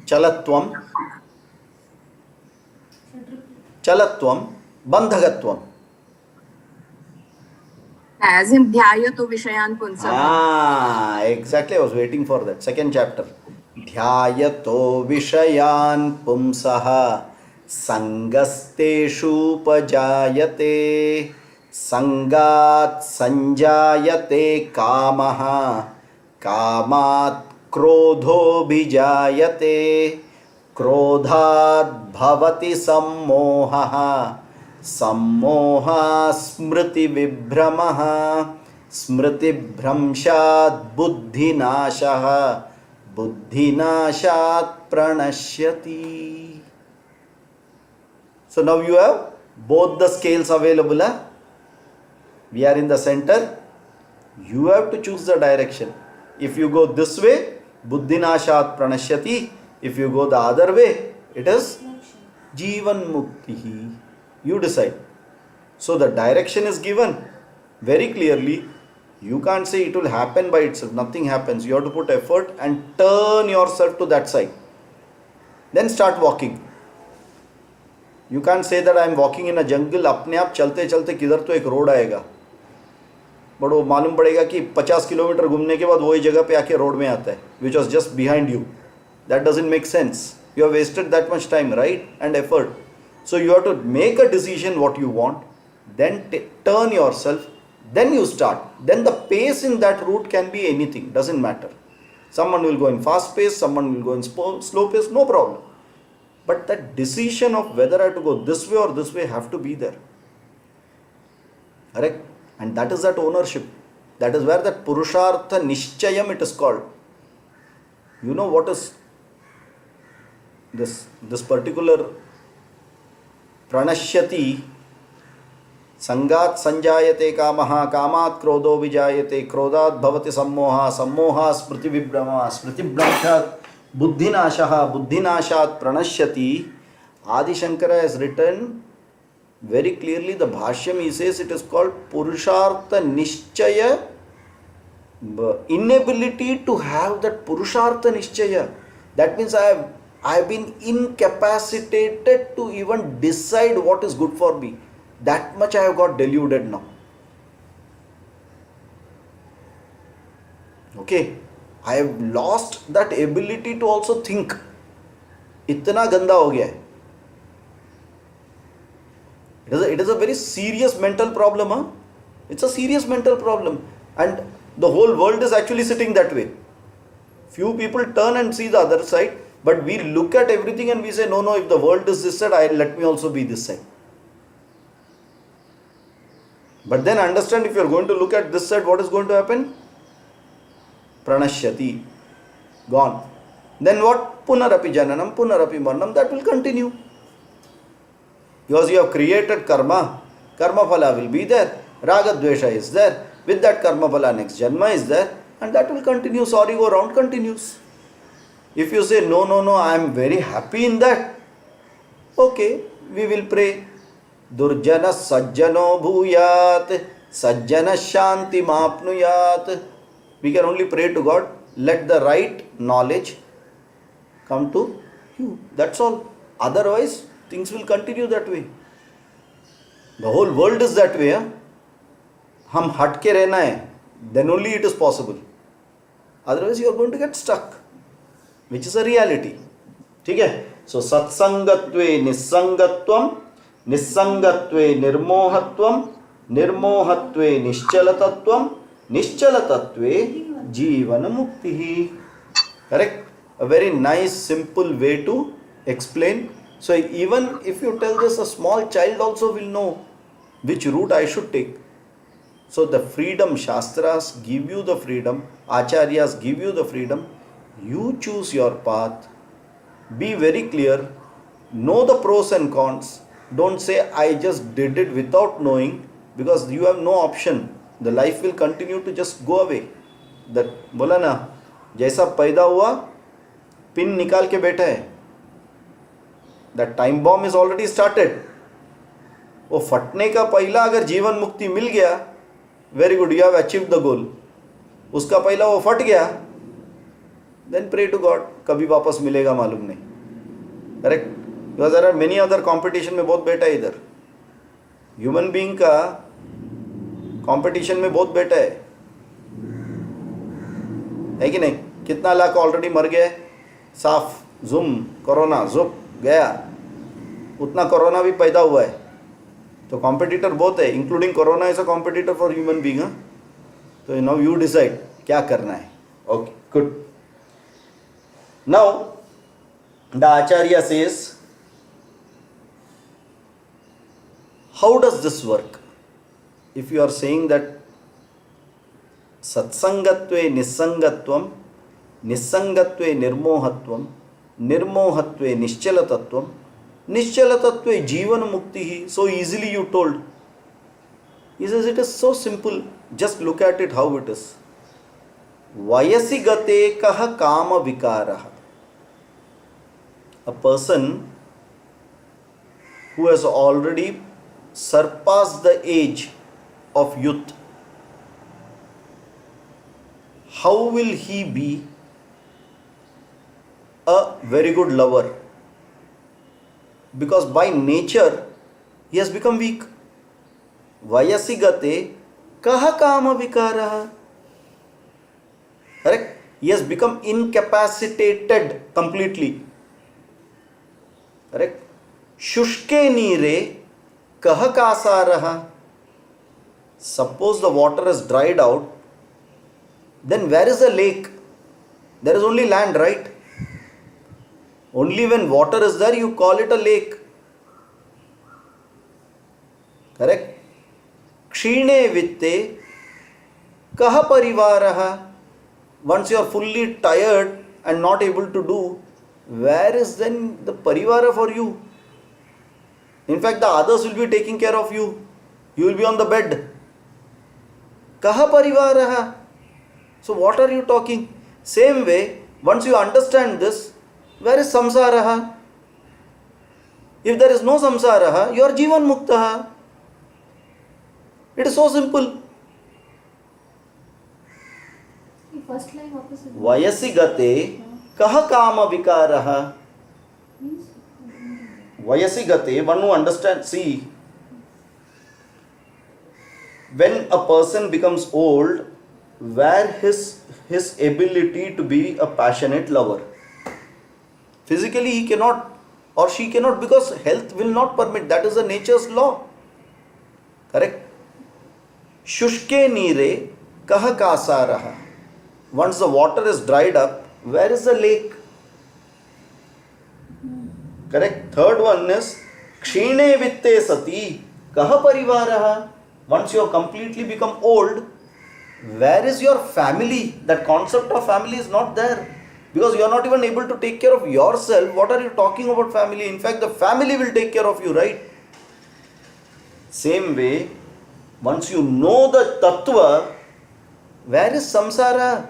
Chalatvam, bandhagatvam. As in dhyayato vishayan punsah. Exactly, I was waiting for that. Second chapter. Dhyayato vishayan pumsaha sangasteshu pajayate sangat sanjayate kamaha kamat क्रोधो बीजायते क्रोधात् भवति सम्मोहः सम्मोहात् स्मृति विभ्रमः स्मृति भ्रंशात् बुद्धिनाशः बुद्धिनाशात् प्रणश्यति. So now you have both the scales available. We are in the center. You have to choose the direction. If you go this way, buddhinashat pranashyati. If you go the other way, it is Jivan Mukti. You decide. So the direction is given very clearly. You can't say it will happen by itself. Nothing happens. You have to put effort and turn yourself to that side. Then start walking. You can't say that I am walking in a jungle. अपने आप चलते चलते किधर तो एक road आएगा, but वो मालूम पड़ेगा कि 50 किलोमीटर घूमने के बाद वही जगह पे आके रोड में आता है, which was just behind you. That doesn't make sense. You have wasted that much time, right, and effort. So you have to make a decision what you want, then turn yourself, then you start. Then the pace in that route can be anything, doesn't matter. Someone will go in fast pace, someone will go in slow pace, no problem. But that decision of whether I have to go this way or this way have to be there. Correct? And that is that ownership. That is where that Purushartha Nishchayam it is called. You know what is this particular Pranashyati Sangat Sanjayate Kamaha Kamat Krodho Vijayate Krodat Bhavati Sammoha Sammoha Smriti Vibhrama Smriti Bhramshat Buddhinashaha Buddhinashat Pranashyati. Adi Shankara has written very clearly the Bhashyam. He says it is called Purushartha Nishchaya, inability to have that Purushartha Nishchaya. That means I have been incapacitated to even decide what is good for me. That much I have got deluded now. Okay, I have lost that ability to also think. इतना गंदा हो गया है. It is a very serious mental problem. Huh? It's a serious mental problem. And the whole world is actually sitting that way. Few people turn and see the other side, but we look at everything and we say, no, if the world is this side, let me also be this side. But then understand, if you are going to look at this side, what is going to happen? Pranashyati. Gone. Then what? Punarapi jananam, punarapi marnam. That will continue. Because you have created karma. Karma phala will be there. Raga dvesha is there. With that karma phala, next janma is there. And that will continue. Sorry, go round continues. If you say, no, I am very happy in that. Okay, we will pray. Durjana sajjano bhuyat. Sajjana shanti mapnuyat. We can only pray to God. Let the right knowledge come to you. That's all. Otherwise, things will continue that way. The whole world is that way. हम हट के रहना है. Then only it is possible. Otherwise, you are going to get stuck, which is a reality. ठीक है? So, satsangatve nissangatvam, nissangatve nirmohatvam, nirmohatve nischalatatvam, nischalatatve jivana muktihi. Correct? A very nice, simple way to explain. So even if you tell this, a small child also will know which route I should take. So the freedom, Shastras give you the freedom, Acharyas give you the freedom. You choose your path. Be very clear. Know the pros and cons. Don't say I just did it without knowing, because you have no option. The life will continue to just go away. That बोला ना, जैसा पैदा हुआ pin निकाल के बैठा है. That time bomb is already started. वो फटने का पहला अगर जीवन मुक्ति मिल गया, very good, you have achieved the goal. उसका पहला वो फट गया, then pray to God, कभी वापस मिलेगा मालूम नहीं. Correct? Because there are many other competition में बहुत बेटा है इधर. Human being का competition में बहुत बेटा है कि नहीं? कितना लाख ऑलरेडी मर गए, साफ, जुम, कोरोना, जुप गया. उतना कोरोना भी पैदा हुआ है. तो कॉम्पिटिटर बहुत है, including corona is a competitor for human being. तो नाउ यू डिसाइड क्या करना है. Okay, good. Now the acharya says, how does this work? If you are saying that सत्संगत्वे निस्संगत्वम, निस्संगत्वे निर्मोहत्वम, निर्मोहत्वे निश्चलतत्वम, निश्चलतत्वे जीवन मुक्ति ही. So easily you told. He says it is so simple. Just look at it how it is. Vayasi gate kah kama vikarah. a person who has already surpassed the age of youth, how will he be a very good lover? Because by nature he has become weak. Vayasi gate kaha kama vikaraha. Correct? He has become incapacitated completely. Correct? Shushke neere kaha kasaraha. Suppose the water has dried out, then where is the lake? There is only land, right? Only when water is there you call it a lake. Correct? Kshine vitte kaha parivaraha. Once you are fully tired and not able to do, where is then the parivara for you? In fact, the others will be taking care of you. You will be on the bed. Kaha parivaraha. So what are you talking? Same way, once you understand this, where is samsaraha? If there is no samsaraha, you are jivan muktaha. It is so simple. First line opposite. Vayasi gate kaha kama vikaraha. Vayasi gate, one who understands, see, when a person becomes old, where his ability to be a passionate lover? Physically he cannot or she cannot, because health will not permit. That is the nature's law. Correct? Shushke neere kaha kasaraha. Once the water is dried up, where is the lake? Correct? Third one is kshine vitte sati kaha parivaraha. Once you have completely become old, where is your family? That concept of family is not there. Because you are not even able to take care of yourself. What are you talking about family? In fact, the family will take care of you, right? Same way, once you know the tattva, where is samsara?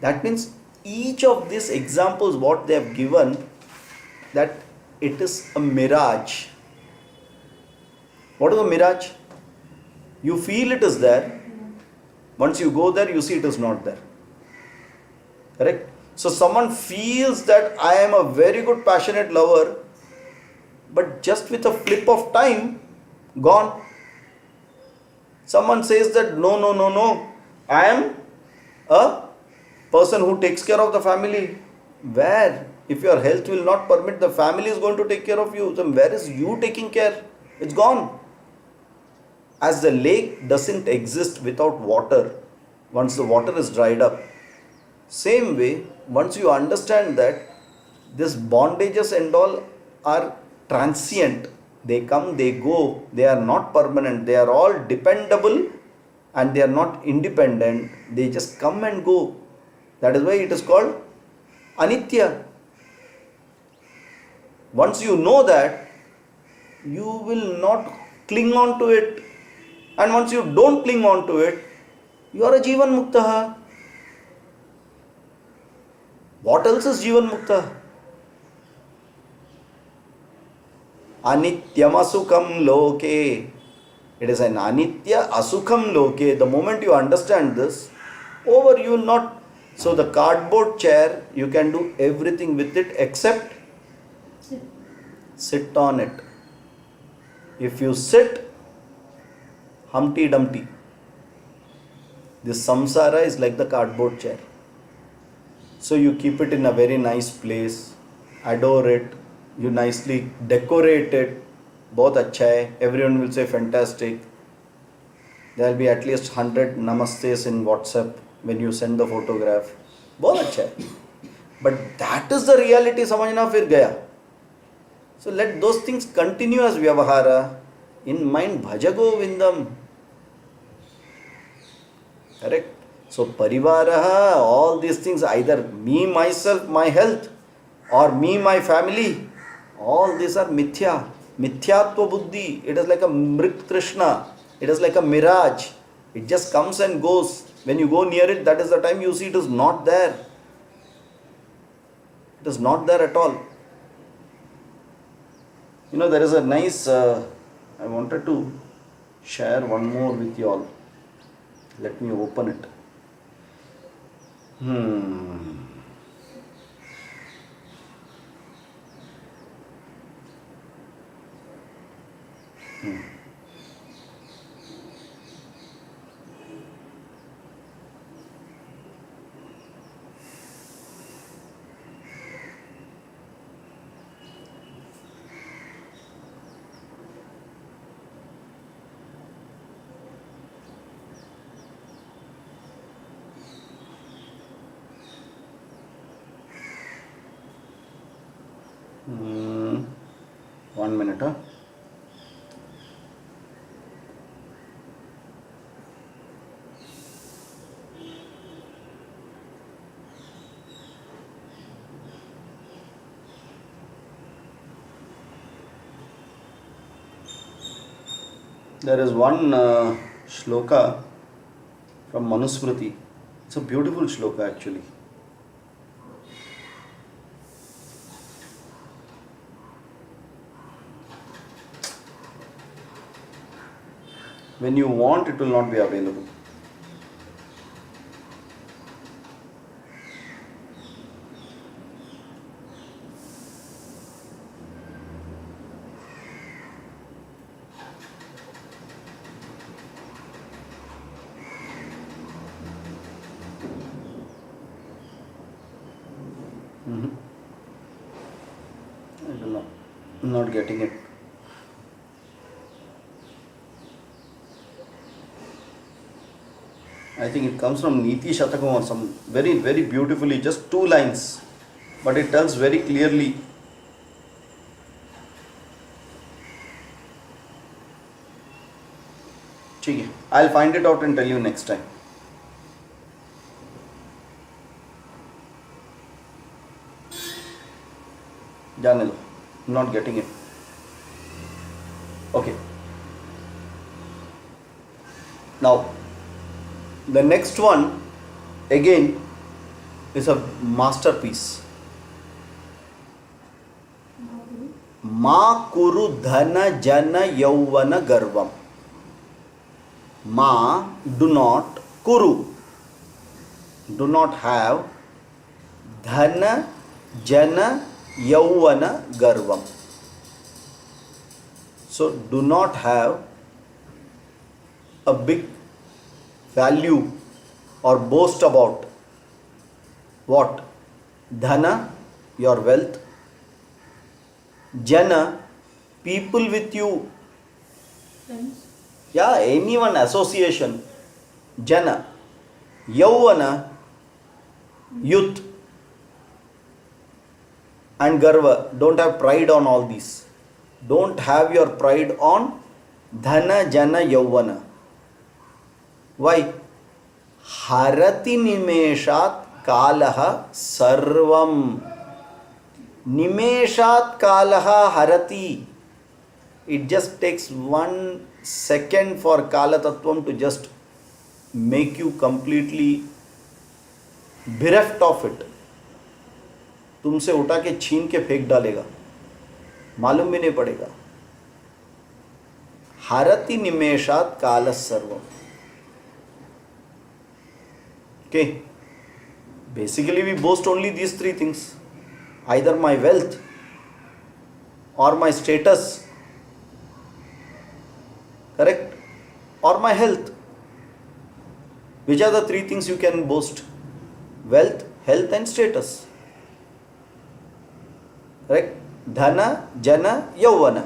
That means each of these examples, what they have given, that it is a mirage. What is a mirage? You feel it is there. Once you go there, you see it is not there. Correct? So someone feels that I am a very good passionate lover, but just with a flip of time, gone. Someone says that no, I am a person who takes care of the family. Where? If your health will not permit, the family is going to take care of you. Then where is you taking care? It's gone. As the lake doesn't exist without water, once the water is dried up. Same way, once you understand that these bondages and all are transient, they come, they go, they are not permanent, they are all dependable and they are not independent, they just come and go. That is why it is called anitya. Once you know that, you will not cling on to it. And once you don't cling on to it, you are a jivan muktaha. What else is jivan mukta? Anityam asukham loke. It is an anitya asukham loke. The moment you understand this, over you will not. So the cardboard chair, you can do everything with it except sit on it. If you sit, Humpty Dumpty. This samsara is like the cardboard chair. So you keep it in a very nice place, adore it, you nicely decorate it. Bahut acha hai. Everyone will say fantastic. There will be at least 100 namastes in WhatsApp when you send the photograph. Bahut acha hai. But that is the reality, samajhna fir gaya. So let those things continue as vyavahara. In mind, bhaja govindam. Correct? So parivaraha, all these things, either me, myself, my health, or me, my family, all these are mithya. Mithyatva buddhi. It is like a mrit trishna. It is like a mirage. It just comes and goes. When you go near it, that is the time you see it is not there. It is not there at all. You know, there is a nice, I wanted to share one more with you all. Let me open it. One minute, huh? There is one shloka from Manusmriti. It's a beautiful shloka actually. When you want, it will not be available. I don't know. I'm not getting it. I think it comes from Niti Shatakam or some very, very beautifully, just 2 lines, but it tells very clearly. ठीक है, I'll find it out and tell you next time. जाने दो, I'm not getting it. Okay. Now, the next one again is a masterpiece. Ma kuru dhana jana yauvana garvam. Ma, do not, kuru, do not have, dhana jana yauvana garvam. So do not have a big value or boast about what? Dhana, your wealth. Jana, people with you. Friends. Yeah, anyone, association. Jana. Yauvana, youth. And garva, don't have pride on all these. Don't have your pride on dhana, jana, yauvana. Why? Harati nimeshat kalaha sarvam. Nimeshat kalaha harati. It just takes 1 second for Kala Tattvam to just make you completely bereft of it. तुमसे उठा के छीन के फेंक डालेगा, मालूम भी नहीं पड़ेगा. हारति निमेषात काल सर्वम. Okay, basically we boast only these 3 things, either my wealth or my status, correct, or my health. Which are the 3 things you can boast? Wealth, health and status. Correct? Dhana, jana, yauvana.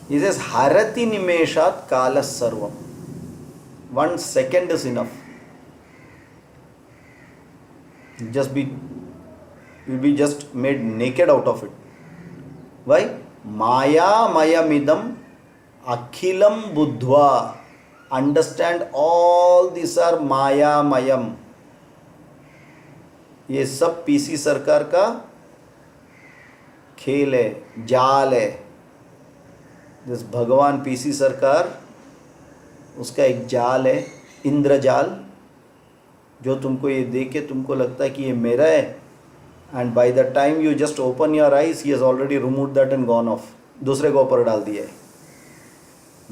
He says, harati nimeshat kalas sarvam. 1 second is enough. You'll be just made naked out of it. Why? Maya mayamidam akhilam buddhva. Understand, all these are maya mayam. ये सब PC सरकार का खेल है, जाल है. This भगवान PC सरकार, उसका एक जाल है, इंद्रजाल, जो तुमको ये देख के तुमको लगता है कि ये मेरा है, and by the time you just open your eyes, he has already removed that and gone off. दूसरे को ऊपर डाल दिया है.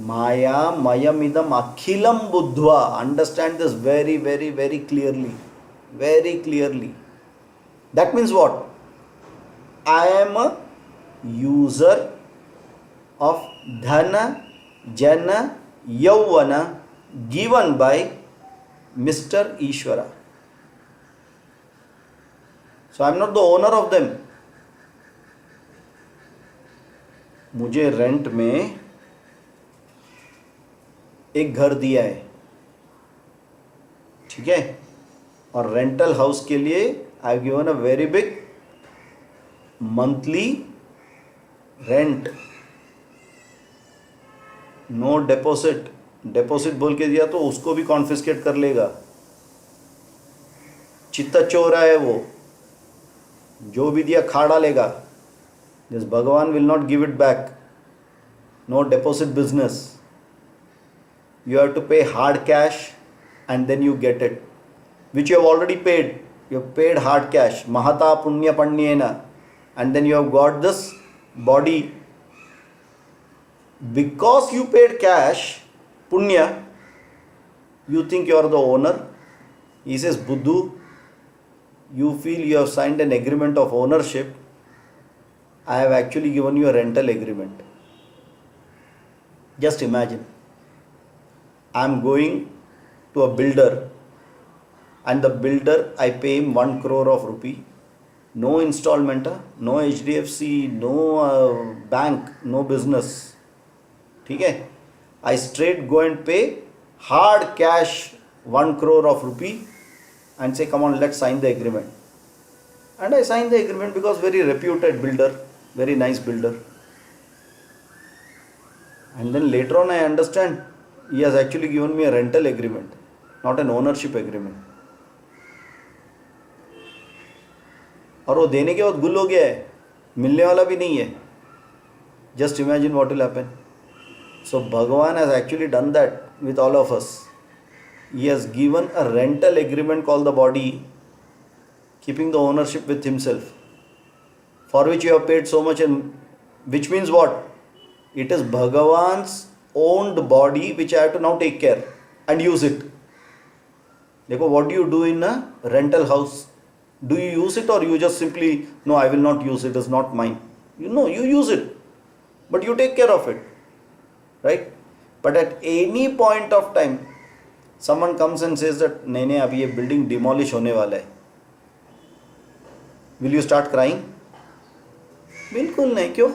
माया मयमिदम अखिलम बुद्ध्वा. Understand this very, very, very clearly. Very clearly. That means what? I am a user of dhana, jana, yauvana given by Mr. Ishvara. So I am not the owner of them. मुझे rent में एक घर दिया है, ठीक है, और rental house के लिए I have given a very big monthly rent. No deposit. Deposit बोल के दिया तो उसको भी कॉन्फिस्केट कर लेगा. चित्ता चोरा है वो, जो भी दिया खा डालेगा. This Bhagwan will not give it back. No deposit business. You have to pay hard cash and then you get it, which you have already paid. You have paid hard cash, mahata punya panyena, and then you have got this body. Because you paid cash, punya, you think you are the owner. He says, Buddhu, you feel you have signed an agreement of ownership. I have actually given you a rental agreement. Just imagine. I am going to a builder, and the builder, I pay him 1 crore of rupee. No installment, no HDFC, no bank, no business. ठीक है? I straight go and pay hard cash 1 crore of rupee and say, come on, let's sign the agreement. And I signed the agreement because very reputed builder, very nice builder. And then later on I understand he has actually given me a rental agreement, not an ownership agreement. और वो देने के बाद गुल हो गया है, मिलने वाला भी नहीं है. Just imagine what will happen. So Bhagavan has actually done that with all of us. He has given a rental agreement called the body, keeping the ownership with himself, for which you have paid so much, and which means what? It is Bhagavan's owned body which I have to now take care and use it. Dekho, what do you do in a rental house? Do you use it, or you just simply, no, I will not use it, it's not mine? You know, you use it, but you take care of it, right? But at any point of time, someone comes and says that नहीं अभी ये building demolish होने वाला है. Will you start crying? बिल्कुल नहीं. क्यों?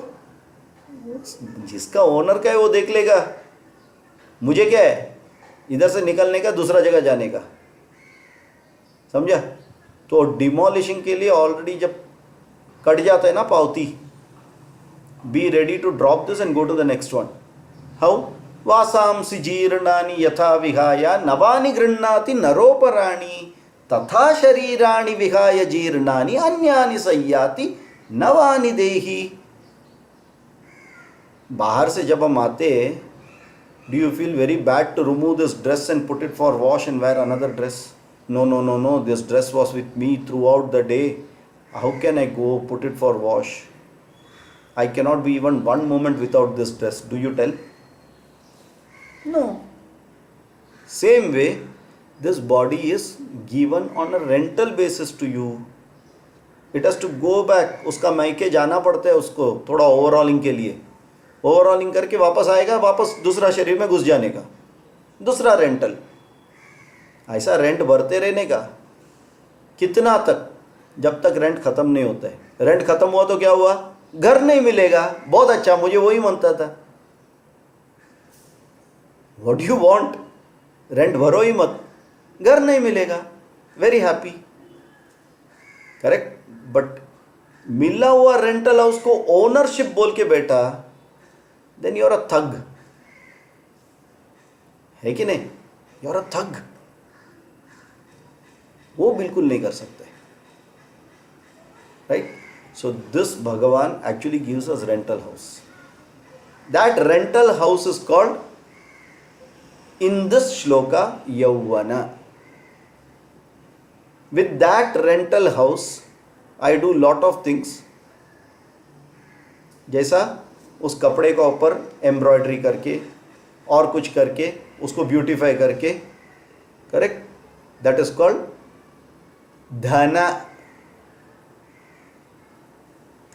जिसका ओनर का है वो देख लेगा. मुझे क्या है, इधर से निकलने का, दूसरा जगह जाने का. समझा? तो डिमोलिशिंग के लिए ऑलरेडी जब कट जाता है ना पावती, be ready to drop this and go to the next one. How? वासांसि जीर्णानि यथा विहाय नवानि गृह्णाति नरोपराणि तथा शरीराणि विहाय जीर्णानि अन्यानि संयाति नवानि देहि. बाहर से जब हम आते, do you feel very bad to remove this dress and put it for wash and wear another dress? No, no, no, no, this dress was with me throughout the day. How can I go put it for wash? I cannot be even one moment without this dress. Do you tell? No. Same way, this body is given on a rental basis to you. It has to go back. उसका मायके जाना पड़ता है उसको थोड़ा overhauling के लिए. Overhauling करके वापस आएगा, वापस दूसरा शरीर में घुस जाने का. दूसरा रेंटल. ऐसा रेंट भरते रहने का. कितना तक? जब तक रेंट खत्म नहीं होता है. रेंट खत्म हुआ तो क्या हुआ? घर नहीं मिलेगा. बहुत अच्छा, मुझे वही मनता था. What you want? रेंट भरो ही मत, घर नहीं मिलेगा. Very happy. करेक्ट. बट मिला हुआ रेंटल हाउस को ओनरशिप बोल के बैठा, then you are a thug. है कि नहीं? You are a thug. वो बिल्कुल नहीं कर सकते. Right? So this Bhagwan actually gives us rental house. That rental house is called in this shloka यौवना. With that rental house I do lot of things, जैसा उस कपड़े का ऊपर एम्ब्रॉयडरी करके और कुछ करके उसको ब्यूटीफाई करके, करेक्ट, दैट इज कॉल्ड धना,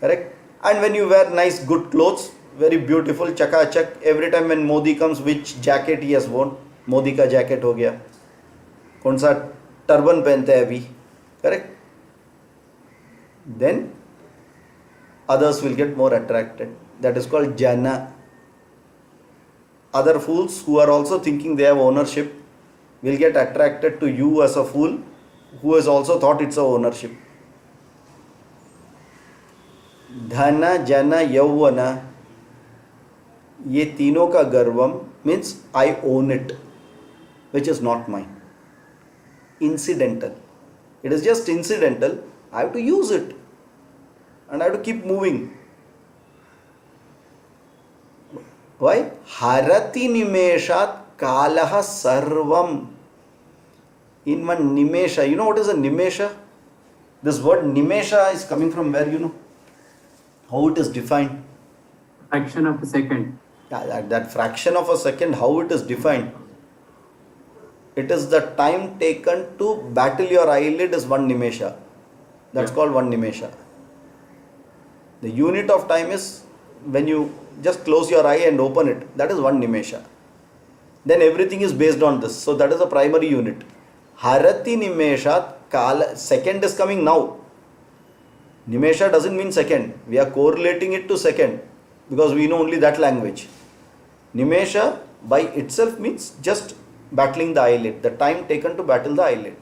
correct. And when you wear nice good clothes, very beautiful, chakachak, every time when Modi comes, which jacket he has worn, Modi का जैकेट हो गया, कौन सा टर्बन पहनते हैं अभी, correct, then others will get more attracted. That is called jana. Other fools who are also thinking they have ownership will get attracted to you as a fool who has also thought it's a ownership. धन जन यौवन, ये तीनों का गर्वम means I own it, which is not mine. Incidental. It is just incidental. I have to use it and I have to keep moving. Why? Harati nimeshat kalaha sarvam. In one nimesha, you know what is a nimesha? This word nimesha is coming from where, you know? How it is defined? Fraction of a second. Yeah, that fraction of a second, how it is defined? It is the time taken to battle your eyelid is one nimesha. That's called one nimesha. The unit of time is when you just close your eye and open it. That is one nimesha. Then everything is based on this. So that is the primary unit. Harati nimeshat kala. Second is coming now. Nimesha doesn't mean second. We are correlating it to second because we know only that language. Nimesha by itself means just battling the eyelid, the time taken to battle the eyelid.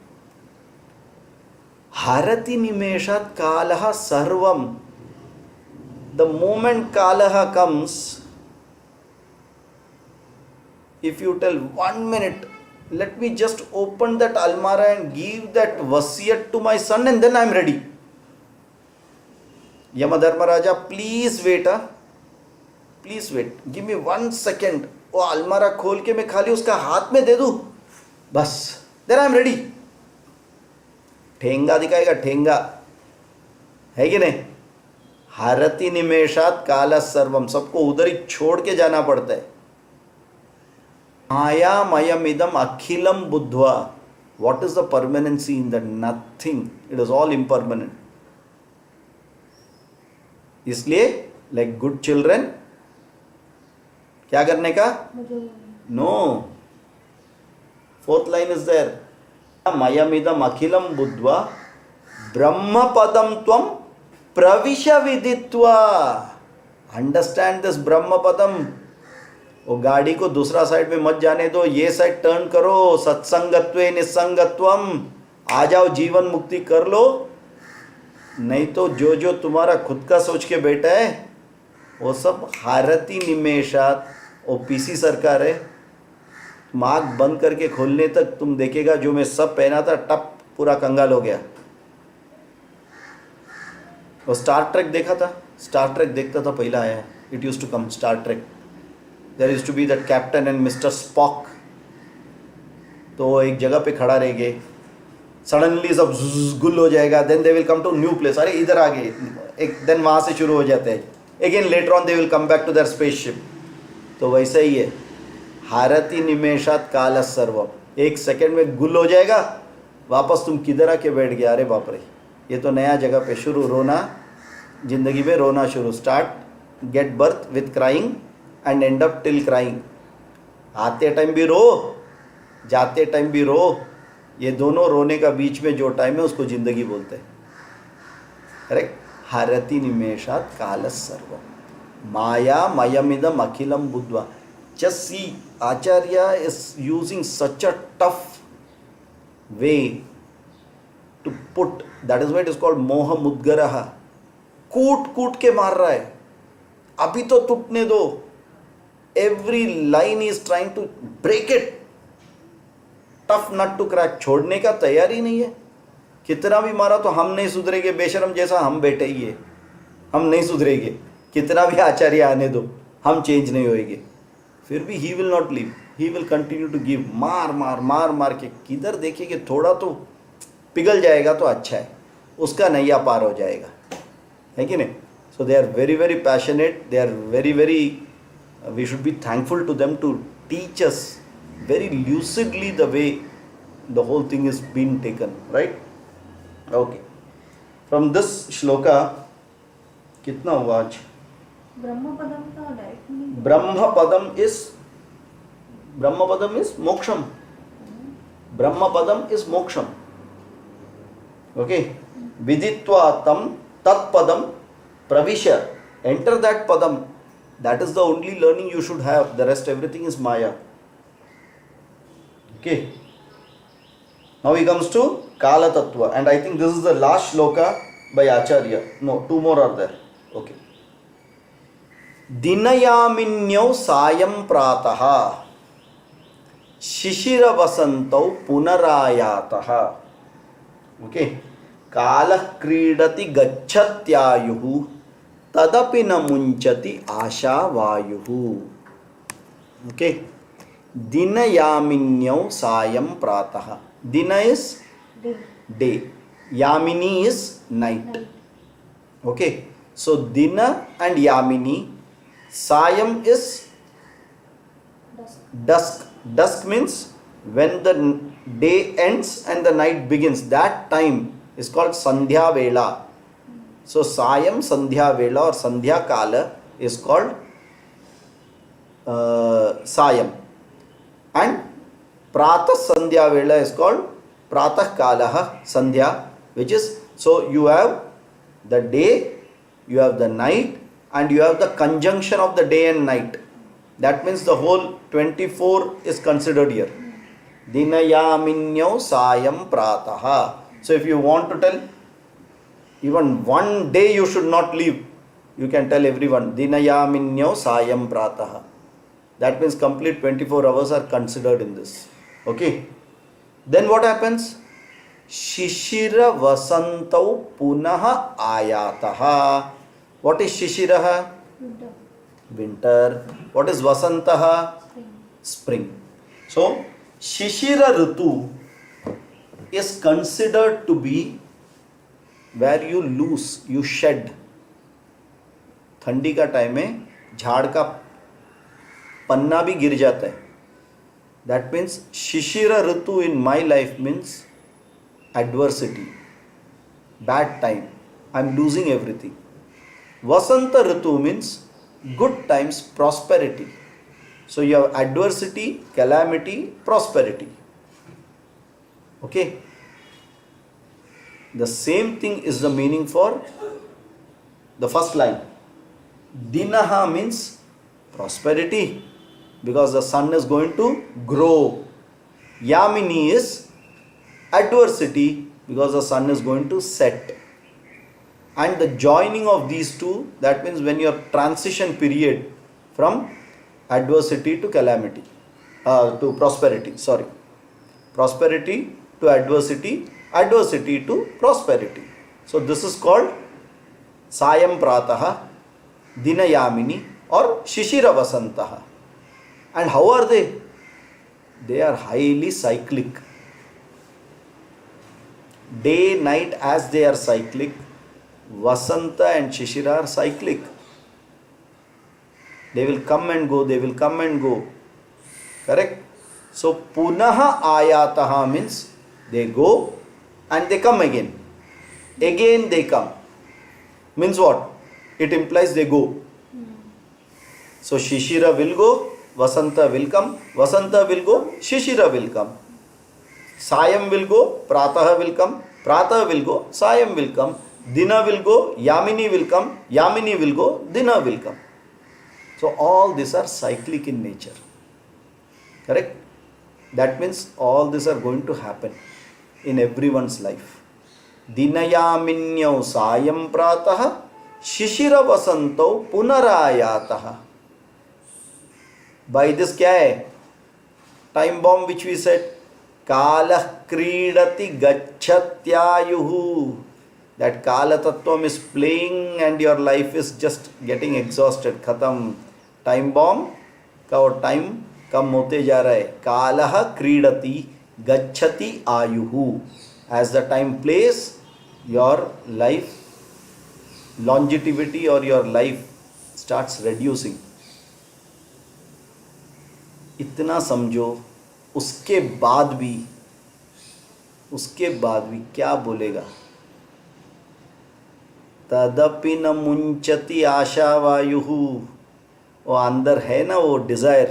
Harati nimeshat kalaha sarvam. The moment kalaha comes, if you tell 1 minute, let me just open that almara and give that vasiyat to my son and then I am ready. Yamadharmaraja, please wait, please wait. Give me 1 second. वो अलमारा खोल के मैं खाली उसका हाथ में दे दूं, बस, देन आई एम रेडी. ठेंगा दिखाएगा, ठेंगा है कि नहीं? हारती निमेषात काला सर्वम. सबको उधर ही छोड़ के जाना पड़ता है. माया मयमिदम अखिलम बुद्ध्वा. What is the permanency in the nothing? It is all impermanent. इसलिए लाइक गुड चिल्ड्रन क्या करने का? No. Fourth line is there. मयमिदम अखिलम बुद्ध्वा ब्रह्म पदम त्वम प्रविश विदित्वा. अंडरस्टैंड दिस ब्रह्म पदम. वो गाड़ी को दूसरा साइड में मत जाने दो, ये साइड टर्न करो. सत्संगत्वे निसंगत्वम. आ जाओ, जीवन मुक्ति कर लो. नहीं तो जो तुम्हारा खुद का सोच के बैठा है वो सब हारती निमेषात. वो पीसी सरकार है. तुम आँख बंद करके खोलने तक तुम देखेगा जो मैं सब पहना था टप पूरा कंगाल हो गया. वो स्टार ट्रेक देखा था? स्टार ट्रेक देखता था पहला आया. It use to come Star Trek. There use to be that captain and mister Spock. तो एक जगह पे खड़ा रह गए, सडनली सब गुल हो जाएगा. Then they will come to new place. अरे इधर आ गए एक, देन वहाँ से शुरू हो जाते हैं. Again later on they will come back to their spaceship. तो वैसा ही है. हारती निमेषात काल सर्वम. एक सेकंड में गुल हो जाएगा, वापस तुम किधर आके बैठ गया. अरे बाप रे, ये तो नया जगह पे शुरू. रोना, जिंदगी में रोना शुरू. Start get birth with crying and end up till crying. आते टाइम भी रो, जाते टाइम भी रो. ये दोनों रोने का बीच में जो टाइम है उसको जिंदगी बोलते हैं. करेक्ट. हारती निमेषात काल सर्वम. Maya mayamidam akhilam buddhva. Just see, Acharya is using such a tough way to put. That is why it is called moha mudgaraha. कूट के मार रहा है. अभी तो टूटने दो. Every line is trying to break it. Tough nut to crack. छोड़ने का तैयारी नहीं है. कितना भी मारा तो हम नहीं सुधरेंगे. बेशरम जैसा हम बैठे ही है, हम नहीं सुधरेंगे. कितना भी आचार्य आने दो, हम चेंज नहीं होएंगे. फिर भी he will not leave. He will continue to give. मार मार मार मार के किधर देखेंगे थोड़ा तो पिघल जाएगा तो अच्छा है. उसका नैया पार हो जाएगा, है कि नहीं? So they are very very passionate, they are very very, we should be thankful to them to teach us very lucidly the way the whole thing is being taken, right? Okay, from this shloka kitna hua aaj? ब्रह्मपदम का direct नहीं Brahmapadam is moksham. Brahmapadam is moksham. Okay, viditva tam tat padam pravisha, enter that padam. That is the only learning you should have. The rest everything is maya. Okay, now he comes to Kala Tattva, and I think this is the last shloka by Acharya. No, two more are there. Okay. Dinayaminyau sayam prataha shishira vasantau punarayataha. Okay. Kala kridati gacchatyayuhu tadapi na munchati asha vayuhu. Okay. Dinayaminyau sayam prataha. Dina is day. Yamini is night. Okay. So Dina and Yamini. Sayam is dusk. Dusk means when the day ends and the night begins. That time is called Sandhya Vela. So Sayam Sandhya Vela or Sandhya Kala is called Sayam. And Pratah Sandhya Vela is called Pratah Kalaha Sandhya, which is, so you have the day, you have the night, and you have the conjunction of the day and night. That means the whole 24 is considered here. Dinayaminyau sayam prataha. So if you want to tell, even one day you should not leave, you can tell everyone, Dinayaminyau sayam prataha. That means complete 24 hours are considered in this. Okay. Then what happens? Shishira vasantau punaha ayataha. What is Shishiraha? Winter. What is Vasantaha? Spring. So Shishira Ritu is considered to be where you lose, you shed. ठंडी का time में झाड़ का पन्ना भी गिर जाता है. That means Shishira Ritu in my life means adversity, bad time, I'm losing everything. Vasanta Ritu means good times, prosperity. So you have adversity, calamity, prosperity. Okay. The same thing is the meaning for the first line. Dinaha means prosperity, because the sun is going to grow. Yamini is adversity, because the sun is going to set. And the joining of these two, that means when your transition period from adversity to calamity, to prosperity, prosperity to adversity, adversity to prosperity. So this is called Sayam Prataha, Dinayamini or Shishira Vasantaha. And how are they? They are highly cyclic. Day, night, as they are cyclic, Vasanta and Shishira are cyclic. They will come and go, they will come and go. Correct? So, Punaha Ayataha means they go and they come again. Again they come. Means what? It implies they go. So, Shishira will go, Vasanta will come, Vasanta will go, Shishira will come. Sayam will go, Prataha will come, Prataha will go, Sayam will come, Dina will go, Yamini will come, Yamini will go, Dina will come. So all these are cyclic in nature. Correct? That means all these are going to happen in everyone's life. Dinayaminyau sayam prataha shishira vasantau punarayataha. By this क्या है? Time bomb which we said, कालः क्रीडति गच्छत्यायुः. That Kala Tattvam is playing and your life is just getting exhausted. Khatam. Time bomb का वो time कम होते जा रहा है. कालः क्रीडति गच्छति आयुः. As the time plays, your life longevity or your life starts reducing. इतना समझो, उसके बाद भी क्या बोलेगा? तदपि न मुंचति आशा वायुः, वो अंदर है ना वो डिज़ायर,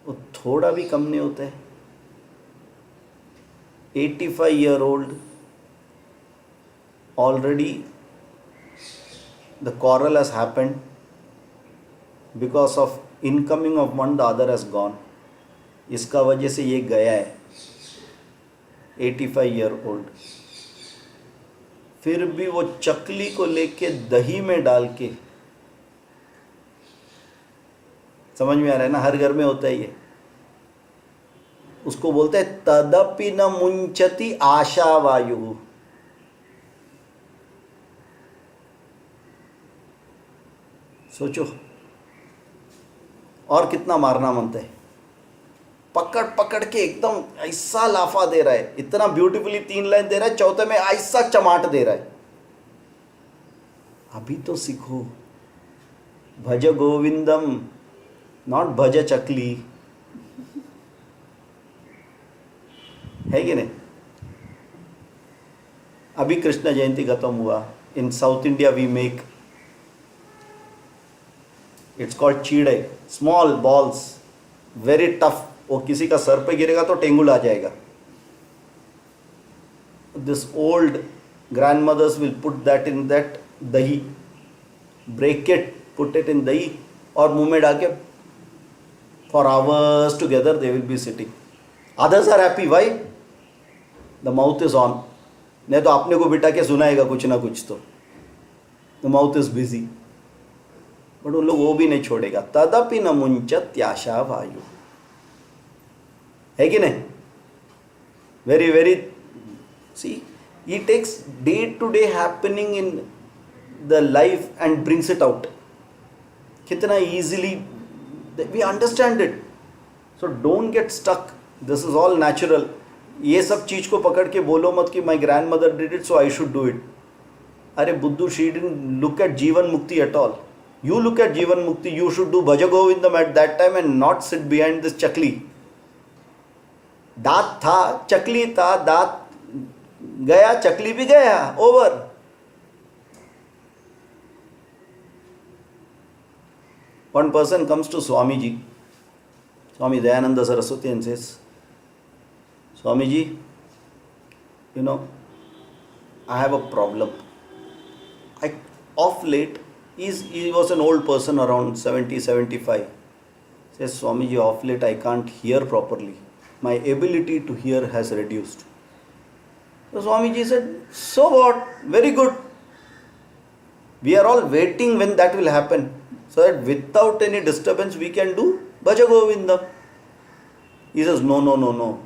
वो थोड़ा भी कम नहीं होता है. 85-year-old already the quarrel has happened because of incoming of one, the other has gone. इसका वजह से ये गया है 85-year-old. फिर भी वो चकली को लेके दही में डाल के, समझ में आ रहा है ना, हर घर में होता है ये, उसको बोलते हैं तदपि न मुंचति आशा वायु. सोचो और कितना मारना मनता है. पकड़ पकड़ के एकदम ऐसा लाफा दे रहा है, इतना ब्यूटीफुली 3 लाइन दे रहा है, चौथे में ऐसा चमाट दे रहा है. अभी तो सीखो, भज गोविंदम, नॉट भज चकली, है कि नहीं? अभी कृष्ण जयंती खत्म हुआ. In south India we make, it's called चीड़े, स्मॉल बॉल्स, वेरी टफ. वो किसी का सर पे गिरेगा तो टेंगुल आ जाएगा. This old grandmothers will put that in that dahi, break it, put it in dahi, और मुंह में डाल के for hours together they will be sitting. Others are happy. Why? The mouth is on. नहीं तो आपने को बिठा के सुनाएगा कुछ ना कुछ, तो the mouth is busy. But उन लोग वो भी नहीं छोड़ेगा. तदपि न मुंचत्याशा वायु, है कि नहीं? Very very, see, he takes day to day happening in the life and brings it out. कितना easily we understand it. So don't get stuck. This is all natural. ये सब चीज को पकड़ के बोलो मत कि my grandmother did it so I should do it. अरे बुद्धू, she didn't look at जीवन मुक्ति at all. You look at जीवन मुक्ति. You should do Bhaja Govindam at that time and not sit behind this chakli. दांत था, चकली था, दांत गया, चकली भी गया, over. One person comes to Swamiji, Swami Dayananda Saraswati, and says, Swamiji, you know, I have a problem. Of late, he was an old person around 70, 75. Says, Swamiji, of late I can't hear properly. My ability to hear has reduced. So Swamiji said, so what? Very good. We are all waiting when that will happen, so that without any disturbance we can do Bhaja Govinda. He says, no.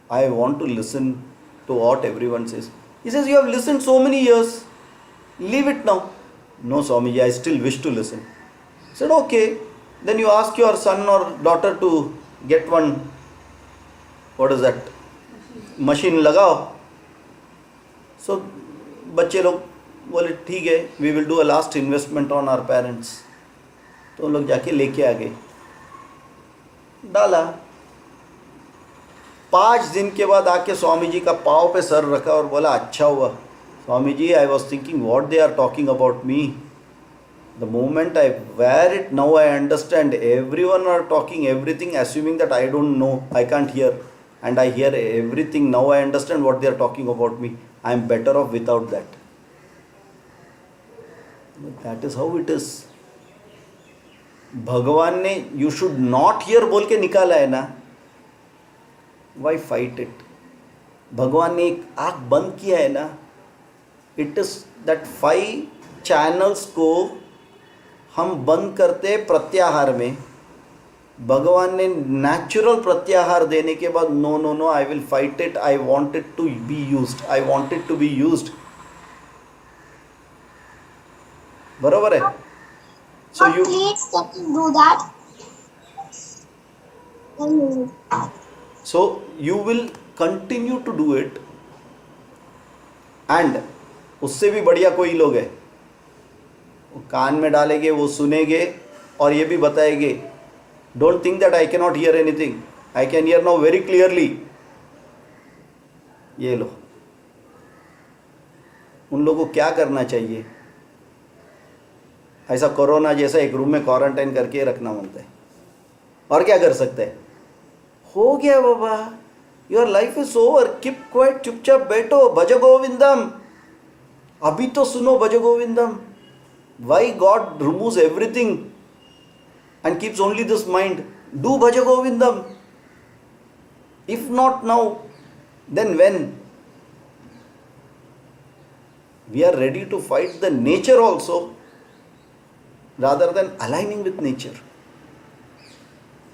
I want to listen to what everyone says. He says, you have listened so many years. Leave it now. No, Swamiji, I still wish to listen. He said, okay. Then you ask your son or daughter to get one, what is that, machine लगाओ. So बच्चे लोग बोले ठीक है, we will do a last investment on our parents. तो लोग जाके लेके आ गए, डाला. 5 दिन के बाद आके स्वामी जी का पाँव पे सर रखा और बोला, अच्छा हुआ Swami ji, I was thinking what they are talking about me. The moment I wear it, now I understand. Everyone are talking everything, assuming that I don't know, I can't hear. And I hear everything. Now I understand what they are talking about me. I am better off without that. That is how it is. भगवान ने you should not hear बोल के निकाला है ना. Why fight it? भगवान ने एक आँख बंद किया है ना. It is that 5 channels को हम बंद करते प्रत्याहार में. भगवान ने नेचुरल प्रत्याहार देने के बाद no, I will fight it, I want it to be used, I want it to be used. बरोबर है? So you please let me do that. so you will continue to do it and उससे भी बढ़िया कोई लोग है, वो कान में डालेंगे, वो सुनेंगे और ये भी बताएंगे, don't think that I can not hear anything, I can hear now very clearly. ये लो, उन लोगों को क्या करना चाहिए? ऐसा कोरोना जैसा एक रूम में क्वारंटाइन करके रखना बनता है, और क्या कर सकते हैं? हो गया बाबा, your life is over, keep quiet, चुपचाप बैठो, भज गोविंदम। अभी तो सुनो भज गोविंदम। Why God removes everything and keeps only this mind? Do bhaja govindam. If not now, then when? We are ready to fight the nature also, rather than aligning with nature.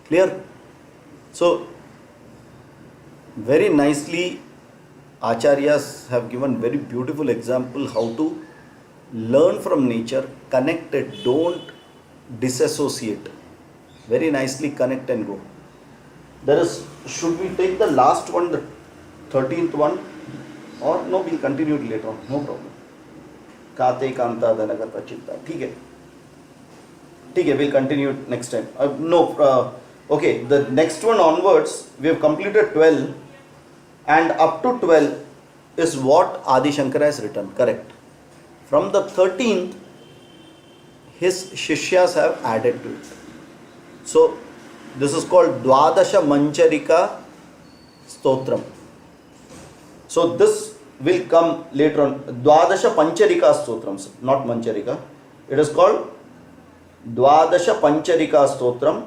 Clear? So very nicely acharyas have given very beautiful example how to learn from nature, connect it, don't disassociate. Very nicely connect and go. There is, should we take the last one, the 13th one, or no, we'll continue it later on, no problem. Kate kanta dhanagata chitta, ठीक है, ठीक है, we'll continue it next time. Okay, the next one onwards, we have completed 12, and up to 12 is what Adi Shankara has written, correct. From the 13th, his Shishyas have added to it. So this is called Dwadasha Mancharika Stotram. So this will come later on. Dwadasha Pancharika Stotram, not Mancharika. It is called Dwadasha Pancharika Stotram,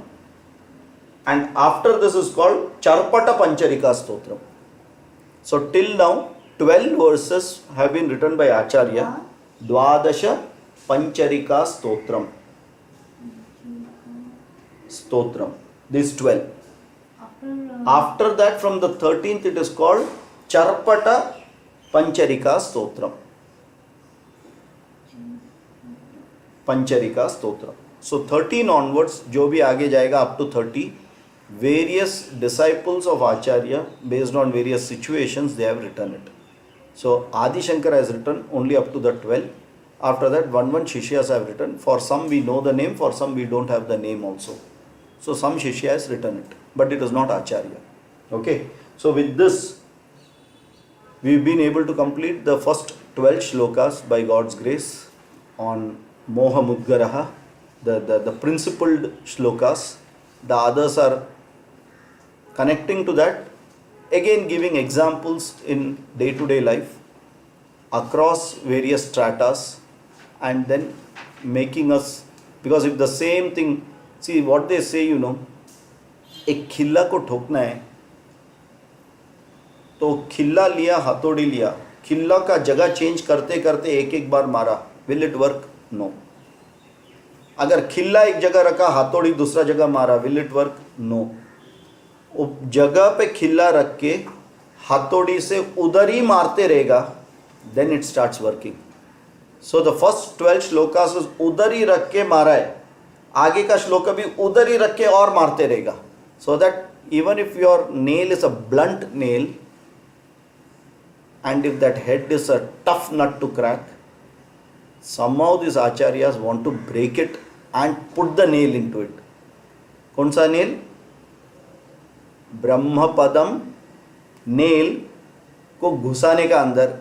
and after this is called Charpata Pancharika Stotram. So till now 12 verses have been written by Acharya. Dwadasha Pancharika Stotram. Stotram. These 12. After that, from the 13th, it is called Charpata Pancharika Stotram. Pancharika Stotram. So 13 onwards, जो भी आगे जाएगा up to 30, various disciples of Acharya, based on various situations, they have written it. So Adi Shankara has written only up to the 12. After that, one Shishyas have written. For some we know the name, for some we don't have the name also. So some Shishya has written it, but it is not Acharya. Okay. So with this, we've been able to complete the first 12 shlokas by God's grace on Moha Mudgaraha, the principled shlokas. The others are connecting to that, again giving examples in day-to-day life across various stratas, and then making us, because if the same thing, see what they say, you know, एक खिल्ला को ठोकना है तो खिल्ला लिया, हथौड़ी लिया, खिल्ला का जगह change करते करते एक एक बार मारा, विल इट वर्क? नो. अगर खिल्ला एक जगह रखा, हथौड़ी दूसरा जगह मारा, विल इट वर्क? नो. वो जगह पे खिल्ला रख के हथौड़ी से उधर ही मारते रहेगा, then it starts working. So the first 12 shlokas उधर ही रख के मारा है, आगे का श्लोक भी उधर ही रख के और मारते रहेगा, so that even if your nail is a blunt nail and if that head is a tough nut to crack, somehow these acharyas want to break it and put the nail into it. कौन सा nail? ब्रह्मपदम nail को घुसाने का अंदर,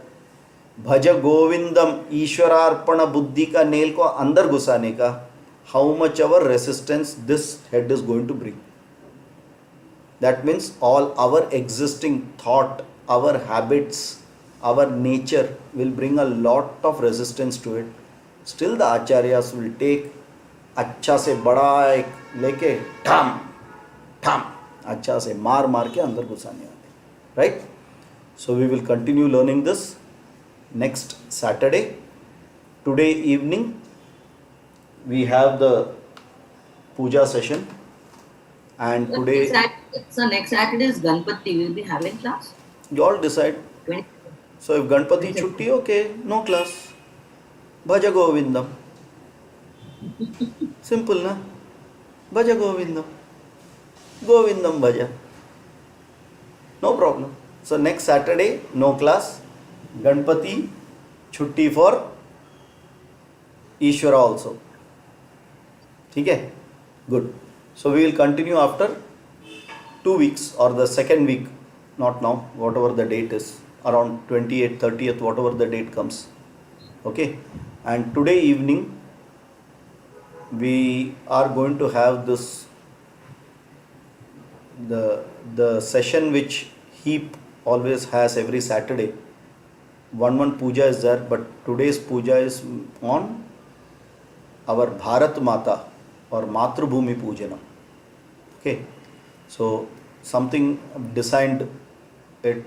भज गोविंदम ईश्वरार्पण बुद्धि का nail को अंदर घुसाने का, how much our resistance this head is going to bring. That means all our existing thought, our habits, our nature will bring a lot of resistance to it. Still the acharyas will take अच्छा से बड़ा एक लेके ठम ठम अच्छा से मार मार के अंदर घुसाने वाले, right? So we will continue learning this next Saturday. Today evening we have the puja session, and today So next Saturday is Ganpati. We will be having class. you all decide. 20. So if Ganpati chutti, okay, no class. Bhaja Govindam. Simple na? Bhaja Govindam. Govindam Bhaja. No problem. So next Saturday, no class. Ganpati छुट्टी for ईश्वरा also. ठीक है, good. So we will continue after 2 weeks or the second week, not now, whatever the date is, around 28th, 30th, whatever the date comes. Okay, and today evening we are going to have this the session which HEAP always has every Saturday. One puja is there, but today's puja is on our Bharat Mata or Matrubhumi Pujanam. Okay, so something designed it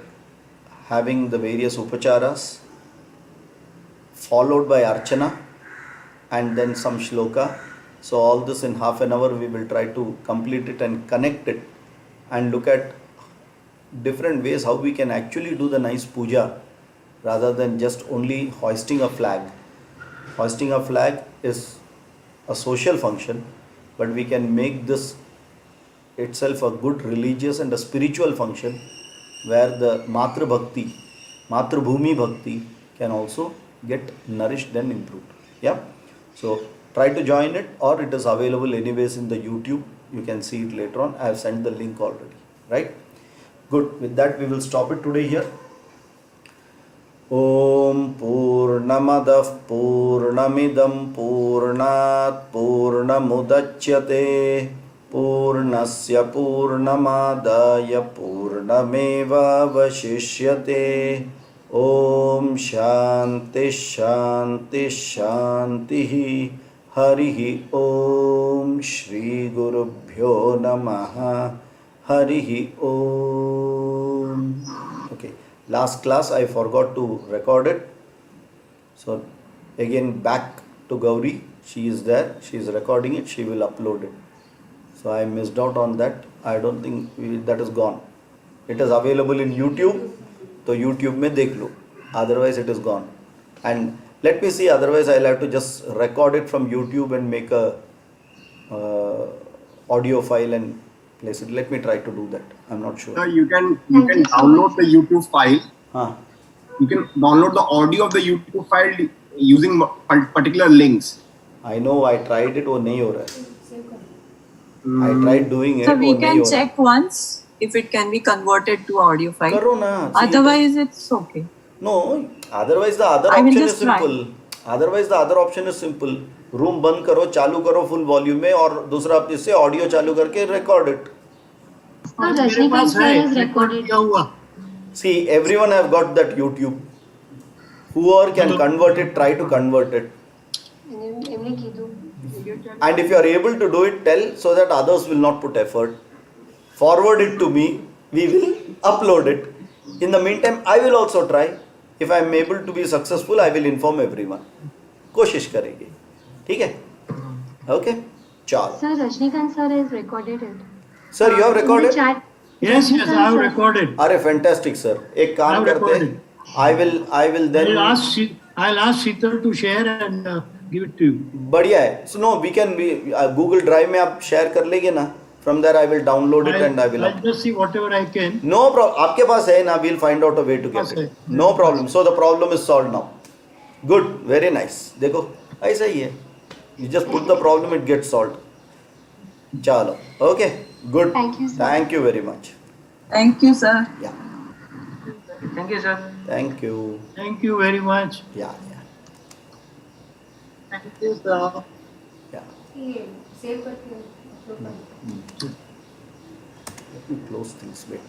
having the various upacharas followed by archana and then some shloka. So all this in half an hour we will try to complete it and connect it and look at different ways how we can actually do the nice puja rather than just only hoisting a flag. Hoisting a flag is a social function, but we can make this itself a good religious and a spiritual function where the Matru Bhakti, Matrubhumi Bhakti can also get nourished and improved. Yeah, so try to join it, or it is available anyways in the YouTube. You can see it later on. I have sent the link already, right? Good. With that we will stop it today here. Om Purnamadah Purnamidam Purnat Purnamudachyate Purnasya Purnamadaya Purnameva Vashishyate. Om Shanti Shanti Shanti. Harihi Om Shri Gurubhyo Namaha. Harihi Om. Okay. Last class I forgot to record it, so again back to Gauri. She is there, she is recording it, she will upload it. So I missed out on that. I don't think that is gone. It is available in YouTube, so YouTube में देख लो. Otherwise it is gone. And let me see, otherwise I'll have to just record it from YouTube and make a audio file and place it. Let me try to do that. I'm not sure. Sir, you can download the YouTube file. हाँ. You can download the audio of the YouTube file using particular links. I know, I tried it, वो नहीं हो रहा है. I tried doing it. So we वो नहीं can हो रहा है. check once if it can be converted to audio file. करो ना. See, Otherwise, it's okay. No, otherwise the other I will option is just try. simple. Otherwise the other option is simple. Room बंद करो, चालू करो full volume में, और दूसरा आप इससे ऑडियो चालू करके रिकॉर्ड इट. मेरे पास है रिकॉर्ड किया हुआ. See, everyone have got that YouTube. Whoever can convert it, try to convert it. And if you are able to do it, tell, so that others will not put effort. Forward it to me. We will upload it. In the meantime, I will also try. If I am able to be successful, I will inform everyone. कोशिश करेंगे. ठीक है? Okay? चलो. Sir, Rajnikant sir has recorded it. Sir, you have recorded? In the chat. Yes, I have recorded. अरे fantastic, sir. एक काम I have करते हैं. I will then. I'll ask Sheetal to share and give it to you. बढ़िया है. So no, we can be Google Drive में आप share कर लेंगे ना. From there I will download it and I will. I'll just see whatever I can. No problem. आपके पास है ना. We'll find out a way to get it. No problem. So the problem is solved now. Good. Very nice. देखो ऐसा ही है. You just put the problem, it gets solved. चलो. Okay. Good. Thank you, sir. Thank you very much. Thank you, sir. Yeah. Thank you, sir. Thank you. Thank you very much. Yeah. Thank you, sir. Yeah. ये save करके upload कर दो. Let me close things. Wait.